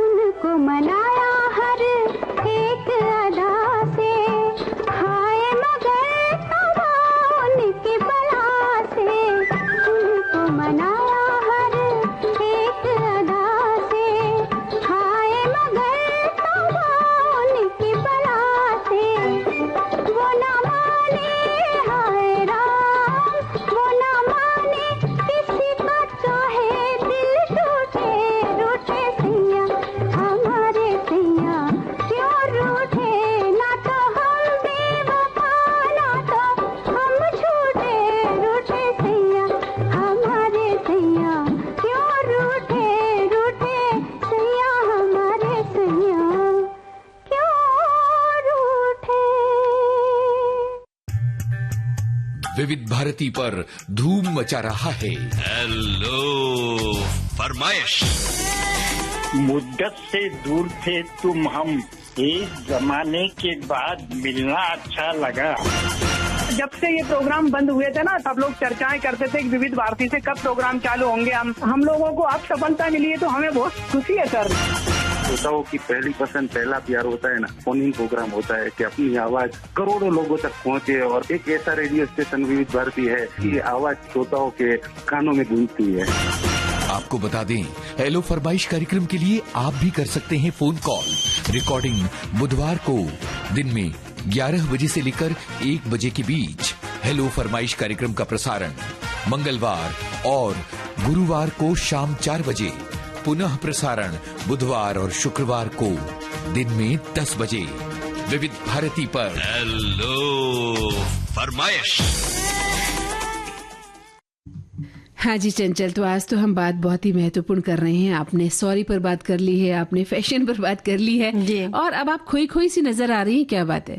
उनको मनाया हर एक अदा से, हाय मगर तबा उनकी बला से। उनको मनाया हर एक अदा से, हाय मगर तबा उनकी बला से। वो ना माने हाय राम, वो ना माने किसी का चाहे दिल टूटे, रूठे सैया, हमारे सैया क्यों रूठे, ना तो हम बेवफा, ना तो हम झूठे, रूठे सैया, हमारे सैया क्यों रूठे, रूठे सैया, हमारे सैया क्यों रूठे। विविध भारती पर धूम मचा रहा है हेलो फरमाइश। मुद्दत से दूर थे तुम हम, एक जमाने के बाद मिलना अच्छा लगा। जब से ये प्रोग्राम बंद हुए थे ना, सब लोग चर्चाएं करते थे कि विविध भारती से कब प्रोग्राम चालू होंगे। हम लोगों को अब सफलता मिली है तो हमें बहुत खुशी है सर। श्रोताओं की पहली पसंद, पहला प्यार होता है ना, फोन इन प्रोग्राम होता है कि अपनी आवाज करोड़ों लोगों तक पहुंचे, और एक ऐसा रेडियो स्टेशन विविध भारती है कि आवाज श्रोताओं के कानों में गूंजती है। आपको बता दें, हेलो फरमाइश कार्यक्रम के लिए आप भी कर सकते हैं फोन कॉल। रिकॉर्डिंग बुधवार को दिन में 11 बजे से लेकर 1 बजे के बीच। हेलो फरमाइश कार्यक्रम का प्रसारण मंगलवार और गुरुवार को शाम 4 बजे, पुनः प्रसारण बुधवार और शुक्रवार को दिन में 10 बजे विविध भारती पर। हेलो फरमाइश। हाँ जी चंचल, तो आज तो हम बात बहुत ही महत्वपूर्ण कर रहे हैं। आपने सॉरी पर बात कर ली है, आपने फैशन पर बात कर ली है जी। और अब आप खोई खोई सी नजर आ रही हैं। क्या बात है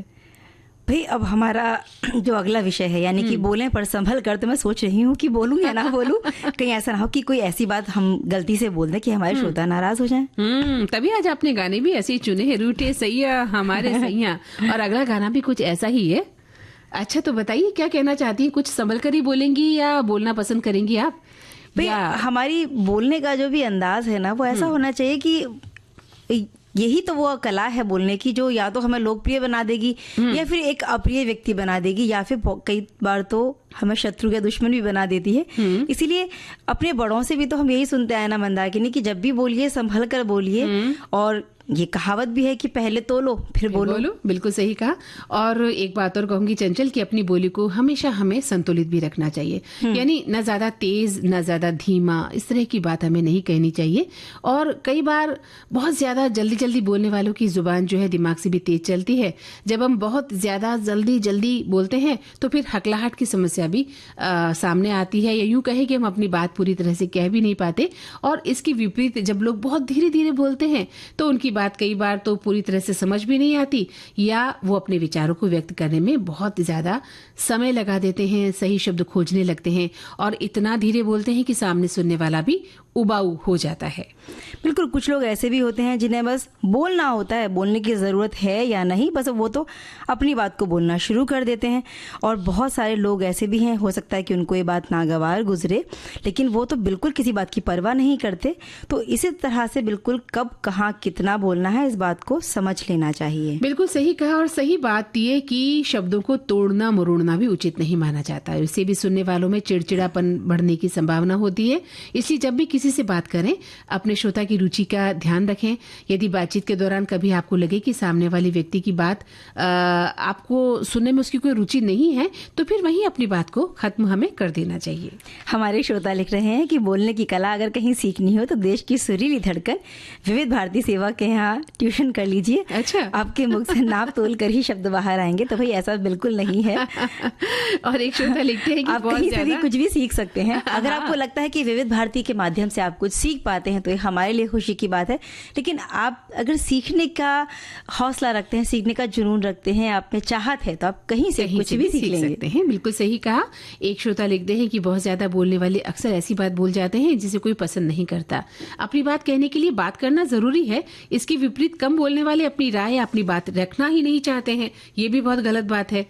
भाई? अब हमारा जो अगला विषय है यानी कि बोलें पर संभल कर, तो मैं सोच रही हूँ कि बोलूं या ना बोलूं। कहीं ऐसा ना हो कि कोई ऐसी बात हम गलती से बोल दें कि हमारे श्रोता नाराज हो जाएं। तभी आज आपने गाने भी ऐसे ही चुने हैं, रूठे सैया हमारे सैया, और अगला गाना भी कुछ ऐसा ही है। अच्छा, तो बताइए क्या कहना चाहती हैं? कुछ संभल कर ही बोलेंगी या बोलना पसंद करेंगी आप? भाई हमारी बोलने का जो भी अंदाज है ना, वो ऐसा होना चाहिए कि यही तो वो कला है बोलने की, जो या तो हमें लोकप्रिय बना देगी या फिर एक अप्रिय व्यक्ति बना देगी, या फिर कई बार तो हमें शत्रु या दुश्मन भी बना देती है। इसीलिए अपने बड़ों से भी तो हम यही सुनते आए ना मंदाकिनी, कि जब भी बोलिए संभल कर बोलिए। और ये कहावत भी है कि पहले तोलो फिर बोलो। बिल्कुल सही कहा। और एक बात और कहूंगी चंचल, कि अपनी बोली को हमेशा हमें संतुलित भी रखना चाहिए। यानी न ज्यादा तेज न ज्यादा धीमा, इस तरह की बात हमें नहीं कहनी चाहिए। और कई बार बहुत ज्यादा जल्दी जल्दी बोलने वालों की जुबान जो है दिमाग से भी तेज चलती है। जब हम बहुत ज्यादा जल्दी जल्दी बोलते हैं तो फिर हकलाहट की समस्या भी सामने आती है, या यूं कहे कि हम अपनी बात पूरी तरह से कह भी नहीं पाते। और इसकी विपरीत जब लोग बहुत धीरे धीरे बोलते हैं तो उनकी बात कई बार तो पूरी तरह से समझ भी नहीं आती, या वो अपने विचारों को व्यक्त करने में बहुत ज्यादा समय लगा देते हैं, सही शब्द खोजने लगते हैं और इतना धीरे बोलते हैं कि सामने सुनने वाला भी उबाऊ हो जाता है। बिल्कुल, कुछ लोग ऐसे भी होते हैं जिन्हें बस बोलना होता है, बोलने की ज़रूरत है या नहीं, बस वो तो अपनी बात को बोलना शुरू कर देते हैं। और बहुत सारे लोग ऐसे भी हैं, हो सकता है कि उनको ये बात नागवार गुजरे, लेकिन वो तो बिल्कुल किसी बात की परवाह नहीं करते। तो इसी तरह से बिल्कुल कब कहाँ कितना बोलना है, इस बात को समझ लेना चाहिए। बिल्कुल सही कहा। और सही बात ये कि शब्दों को तोड़ना मरोड़ना भी उचित नहीं माना जाता। इससे भी सुनने वालों में चिड़चिड़ापन बढ़ने की संभावना होती है। इसलिए जब भी किसी से बात करें, अपने श्रोता की रुचि का ध्यान रखें। यदि बातचीत के दौरान कभी आपको लगे कि सामने वाले व्यक्ति की बात आपको सुनने में उसकी कोई रुचि नहीं है, तो फिर वहीं अपनी बात को खत्म हमें कर देना चाहिए। हमारे श्रोता लिख रहे हैं कि बोलने की कला अगर कहीं सीखनी हो तो देश की सुरीली धड़कन विविध भारती सेवा के यहाँ ट्यूशन कर लीजिए। अच्छा, आपके मुख से नाप तोल कर ही शब्द बाहर आएंगे। तो भाई ऐसा बिल्कुल नहीं है। और एक श्रोता लिखते हैं कि आप कहीं से भी कुछ भी सीख सकते हैं। अगर आपको लगता है कि विविध भारती के माध्यम से आप कुछ सीख पाते हैं तो ये हमारे लिए खुशी की बात है। लेकिन आप अगर सीखने का हौसला रखते हैं, सीखने का जुनून रखते हैं, आप में चाहत है, तो आप कहीं से कुछ भी सीख सकते हैं। बिल्कुल सही कहा। एक श्रोता लिखते हैं कि बहुत ज्यादा बोलने वाले अक्सर ऐसी बात बोल जाते हैं जिसे कोई पसंद नहीं करता। अपनी बात कहने के लिए बात करना जरूरी है। इसके विपरीत कम बोलने वाले अपनी राय, अपनी बात रखना ही नहीं चाहते हैं। ये भी बहुत गलत बात है।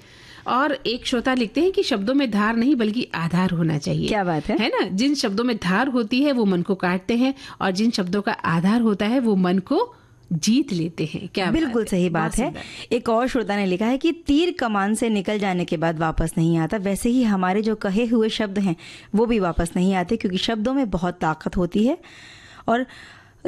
और एक श्रोता लिखते हैं कि शब्दों में धार नहीं बल्कि आधार होना चाहिए। क्या बात है ना? जिन शब्दों में धार होती है वो मन को काटते हैं, और जिन शब्दों का आधार होता है वो मन को जीत लेते हैं। क्या बिल्कुल सही बात है। एक और श्रोता ने लिखा है कि तीर कमान से निकल जाने के बाद वापस नहीं आता, वैसे ही हमारे जो कहे हुए शब्द हैं वो भी वापस नहीं आते, क्योंकि शब्दों में बहुत ताकत होती है और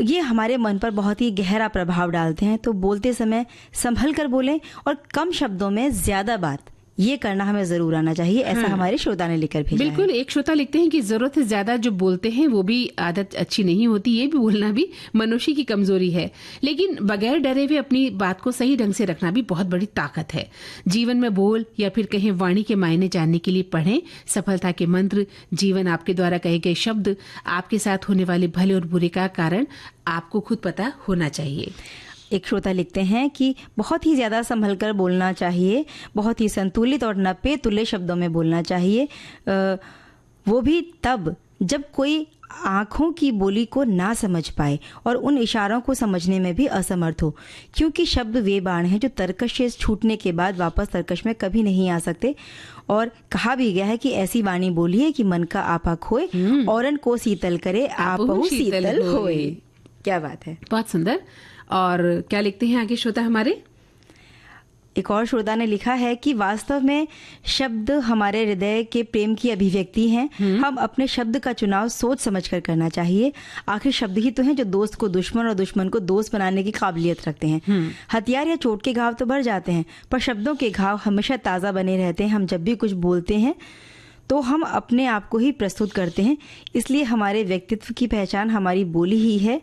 ये हमारे मन पर बहुत ही गहरा प्रभाव डालते हैं। तो बोलते समय संभल कर बोलें और कम शब्दों में ज्यादा बात, ये करना हमें जरूर आना चाहिए। ऐसा हमारे श्रोता ने लिखकर भेजा है। बिल्कुल। एक श्रोता लिखते हैं कि जरूरत से ज्यादा जो बोलते हैं वो भी आदत अच्छी नहीं होती। ये भी बोलना भी मनुष्य की कमजोरी है, लेकिन बगैर डरे हुए अपनी बात को सही ढंग से रखना भी बहुत बड़ी ताकत है। जीवन में बोल या फिर कहें वाणी के मायने जानने के लिए पढ़ें सफलता के मंत्र। जीवन आपके द्वारा कहे गए शब्द, आपके साथ होने वाले भले और बुरे का कारण आपको खुद पता होना चाहिए। एक श्रोता लिखते हैं कि बहुत ही ज्यादा संभल कर बोलना चाहिए, बहुत ही संतुलित और नपे तुले शब्दों में बोलना चाहिए, वो भी तब जब कोई आंखों की बोली को ना समझ पाए और उन इशारों को समझने में भी असमर्थ हो, क्योंकि शब्द वे बाण हैं जो तरकश से छूटने के बाद वापस तरकश में कभी नहीं आ सकते। और कहा भी गया है कि ऐसी वाणी बोलिए कि मन का आपा खोए, औरन को शीतल करे आपहु शीतल होए। क्या बात है, बहुत सुंदर। और क्या लिखते हैं आगे श्रोता हमारे? एक और श्रोता ने लिखा है कि वास्तव में शब्द हमारे हृदय के प्रेम की अभिव्यक्ति हैं। हम अपने शब्द का चुनाव सोच समझकर करना चाहिए। आखिर शब्द ही तो हैं जो दोस्त को दुश्मन और दुश्मन को दोस्त बनाने की काबिलियत रखते हैं। हथियार या चोट के घाव तो भर जाते हैं, पर शब्दों के घाव हमेशा ताज़ा बने रहते हैं। हम जब भी कुछ बोलते हैं तो हम अपने आप को ही प्रस्तुत करते हैं, इसलिए हमारे व्यक्तित्व की पहचान हमारी बोली ही है।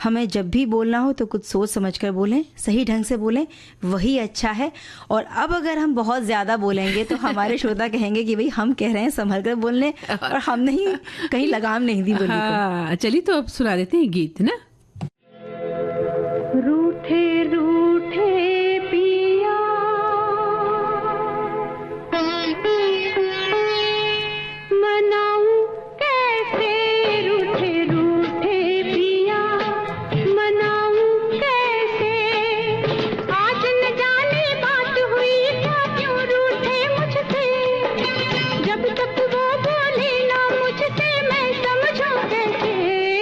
हमें जब भी बोलना हो तो कुछ सोच समझकर बोलें, सही ढंग से बोलें, वही अच्छा है। और अब अगर हम बहुत ज़्यादा बोलेंगे तो हमारे श्रोता कहेंगे कि भाई हम कह रहे हैं संभल कर बोलने, और हम नहीं, कहीं लगाम नहीं दी बोली को। चलिए तो अब सुना देते हैं गीत ना। रूठे रूठे पिया मनाऊं कैसे, रूठे रूठे पिया मनाऊं कैसे, आज न जाने बात हुई क्या, क्यों रूठे मुझसे, जब तक वो बोले ना मुझसे मैं समझूं कैसे,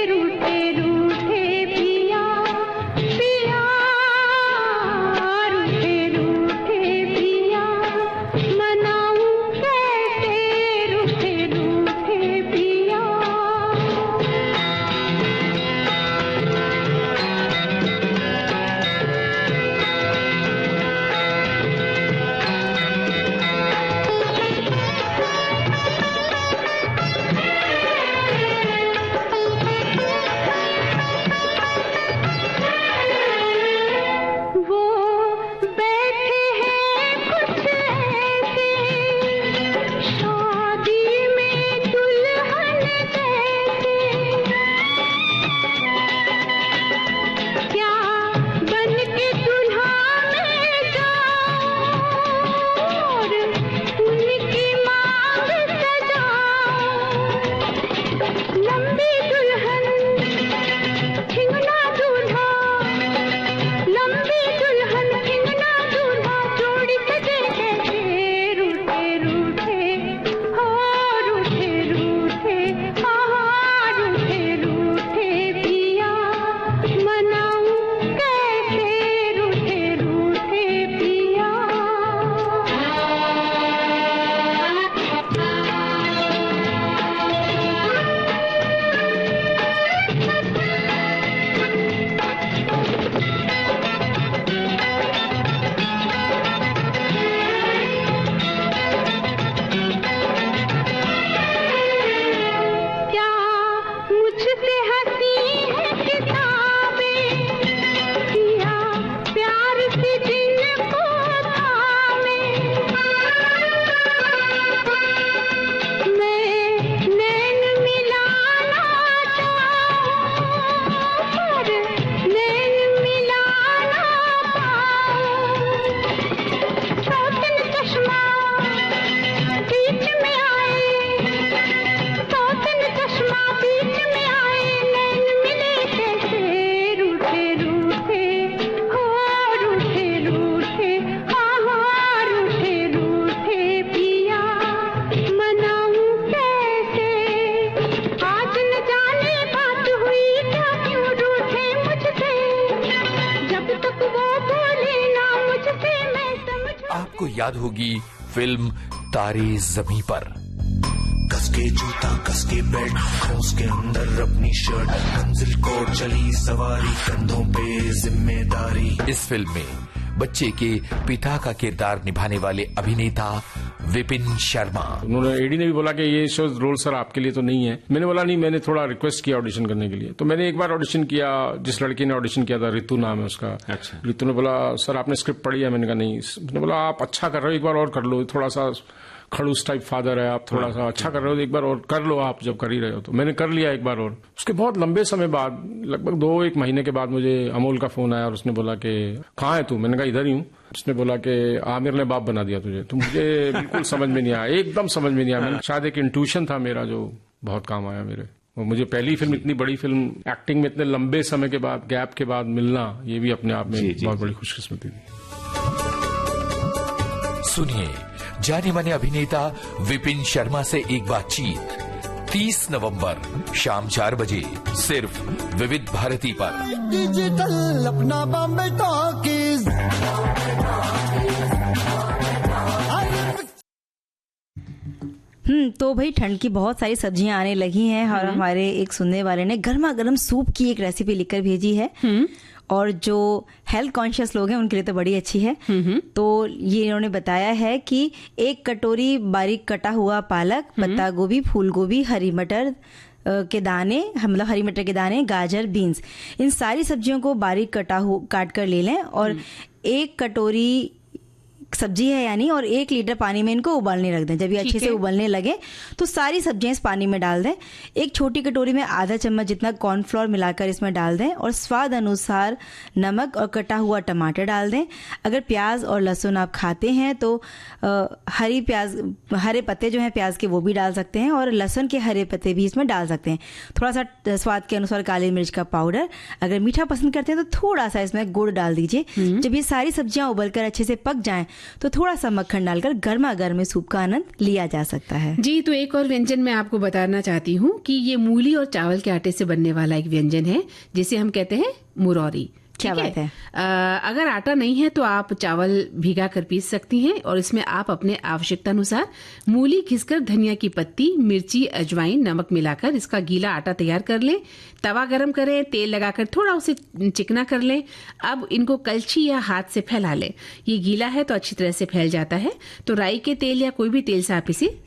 रूठे रूठे पिया पिया, रूठे रूठे पिया मनाऊं कैसे, रूठे रूठे पिया। वो बैठे हैं कुछ ऐसे, शादी में दुल्हन जैसे, क्या बन के दुल्हा में जाऊं और उनकी मांग सजाऊं, लंबी दुल्हन ठिंगना दूल्हा, लंबी दुल्हन ठिंगना दूल्हा, जोड़ी सजे कैसे, रूठे रूठे हो, रूठे रूठे हाँ, रूठे रूठे पिया मनाऊं कैसे, रूठे रूठे पिया। क्या मुझसे हंसी है किताबें, किया प्यार से जिनको थामे, मैं नैन मिलाना चाहूं पर नैन मिलाना पाऊं, सौतन चश्मा बीच में आए, सौतन चश्मा बीच में आए, नैन मिले कैसे, रूठे रूठे हो, रूठे रूठे हाँ, रूठे रूठे पिया मनाऊं कैसे, आज न जाने बात हुई क्या, क्यों रूठे मुझसे, जब तक वो बोले ना मुझसे मैं समझूं। आपको याद होगी फिल्म तारे ज़मीं पर। कसके जूता कसके बेल्ट, खोस के अंदर अपनी शर्ट, मंजिल को चली सवारी, कंधों पे जिम्मेदारी। इस फिल्म में बच्चे के पिता का किरदार निभाने वाले अभिनेता विपिन शर्मा। उन्होंने एडी ने भी बोला कि ये शो रोल सर आपके लिए तो नहीं है। मैंने बोला नहीं, मैंने थोड़ा रिक्वेस्ट किया ऑडिशन करने के लिए। तो मैंने एक बार ऑडिशन किया, जिस लड़की ने ऑडिशन किया था, रितु नाम है उसका। अच्छा। रितु ने बोला सर आपने स्क्रिप्ट पढ़ी है? मैंने कहा नहीं। उसने बोला आप अच्छा कर रहे हो, एक बार और कर लो, थोड़ा सा खड़ूस टाइप फादर है आप, थोड़ा सा अच्छा कर रहे हो, एक बार और कर लो आप, जब कर ही रहे हो। तो मैंने कर लिया एक बार और। उसके बहुत लंबे समय बाद, लगभग 2-1 महीने के बाद मुझे अमोल का फोन आया और उसने बोला कि कहाँ है तू? मैंने कहा इधर ही हूँ। उसने बोला कि आमिर ने बाप बना दिया तुझे। तो मुझे बिल्कुल समझ में नहीं आया, एकदम समझ में नहीं आया। शायद एक इंट्यूशन था मेरा जो बहुत काम आया मेरे। और मुझे पहली फिल्म, इतनी बड़ी फिल्म एक्टिंग में इतने लंबे समय के बाद, गैप के बाद मिलना, ये भी अपने आप में बहुत बड़ी खुशकिस्मती थी। सुनिए जाने माने अभिनेता विपिन शर्मा से एक बातचीत 30 नवंबर शाम 4 बजे सिर्फ विविध भारती पर। डिजिटल अपना बॉम्बे टॉकीज। तो भाई ठंड की बहुत सारी सब्जियां आने लगी हैं और हमारे एक सुनने वाले ने गर्मा गर्म सूप की एक रेसिपी लिखकर भेजी है और जो हेल्थ कॉन्शियस लोग हैं उनके लिए तो बड़ी अच्छी है। तो ये इन्होंने बताया है कि 1 कटोरी बारीक कटा हुआ पालक, पत्ता गोभी, फूल गोभी, हरी मटर, के दाने, मतलब हरी मटर के दाने, गाजर, बीन्स, इन सारी सब्जियों को बारीक काट कर ले लें और 1 कटोरी सब्जी है यानी, और 1 लीटर पानी में इनको उबालने रख दें। जब ये अच्छे से उबलने लगे तो सारी सब्जियां इस पानी में डाल दें। 1 छोटी कटोरी में आधा चम्मच जितना कॉर्नफ्लोर मिलाकर इसमें डाल दें और स्वाद अनुसार नमक और कटा हुआ टमाटर डाल दें। अगर प्याज और लहसुन आप खाते हैं तो हरे पत्ते जो हैं प्याज के वो भी डाल सकते हैं और लहसुन के हरे पत्ते भी इसमें डाल सकते हैं। थोड़ा सा स्वाद के अनुसार काली मिर्च का पाउडर। अगर मीठा पसंद करते हैं तो थोड़ा सा इसमें गुड़ डाल दीजिए। जब ये सारी सब्जियां उबलकर अच्छे से पक जाएं तो थोड़ा सा मक्खन डालकर गर्मा गर्म सूप का आनंद लिया जा सकता है। जी, तो एक और व्यंजन मैं आपको बताना चाहती हूँ कि ये मूली और चावल के आटे से बनने वाला एक व्यंजन है जिसे हम कहते हैं मुरौरी। क्या बात है। अगर आटा नहीं है तो आप चावल भिगा कर पीस सकती हैं और इसमें आप अपने आवश्यकता अनुसार मूली घिसकर, धनिया की पत्ती, मिर्ची, अजवाइन, नमक मिलाकर इसका गीला आटा तैयार कर लें। तवा गरम करें, तेल लगाकर थोड़ा उसे चिकना कर लें। अब इनको कलछी या हाथ से फैला लें। ये गीला है तो अच्छी तरह से फैल जाता है। तो राई के तेल या कोई भी तेल से आप इसे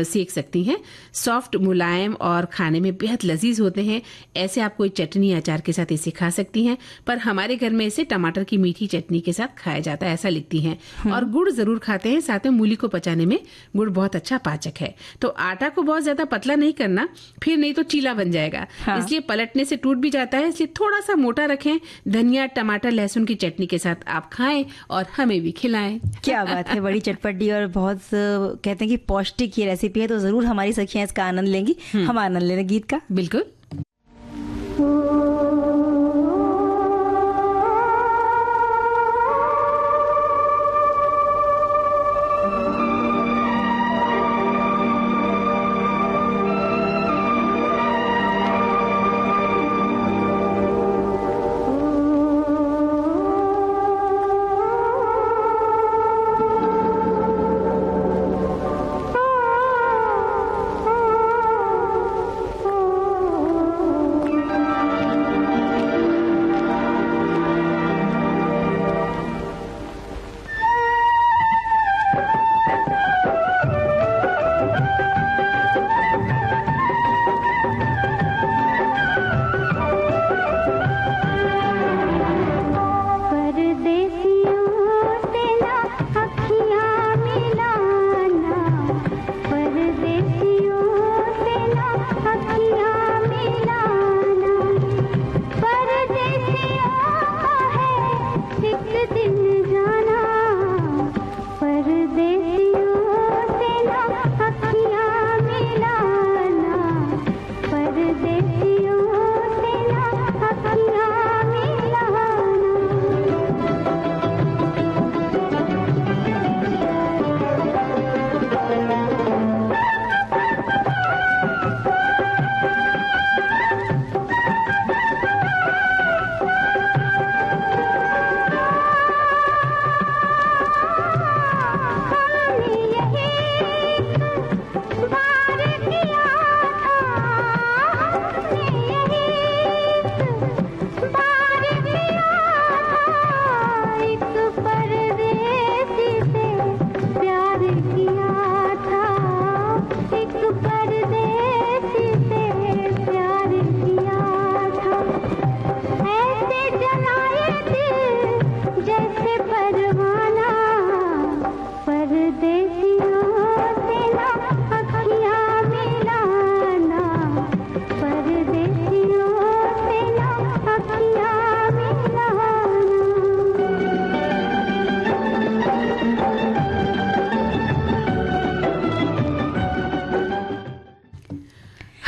सेक सकती हैं। सॉफ्ट, मुलायम और खाने में बेहद लजीज होते हैं। ऐसे आप कोई चटनी अचार के साथ इसे खा सकती हैं, पर हमारे घर में इसे टमाटर की मीठी चटनी के साथ खाया जाता है, ऐसा लिखती हैं। और गुड़ जरूर खाते हैं, साथ में मूली को पचाने में गुड़ बहुत अच्छा पाचक है। तो आटा को बहुत ज्यादा पतला नहीं करना, फिर नहीं तो चीला बन जाएगा। इसलिए पलटने से टूट भी जाता है, इसलिए थोड़ा सा मोटा रखें। धनिया, टमाटर, लहसुन की चटनी के साथ आप खाएं और हमें भी खिलाएं। क्या बात है, बड़ी चटपटी और बहुत कहते हैं कि पौष्टिक ये रेसिपी है, तो जरूर हमारी सखियां इसका आनंद लेंगी। हम आनंद ले रहे गीत का। बिल्कुल।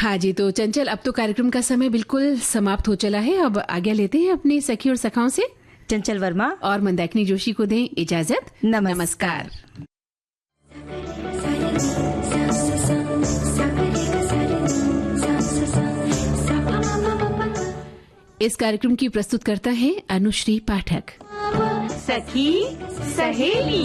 हाँ जी, तो चंचल, अब तो कार्यक्रम का समय बिल्कुल समाप्त हो चला है। अब आज्ञा लेते हैं अपनी सखी और सखाओं से। चंचल वर्मा और मंदाकिनी जोशी को दें इजाजत। नमस्कार। इस कार्यक्रम की प्रस्तुत करता है अनुश्री पाठक। सखी सहेली।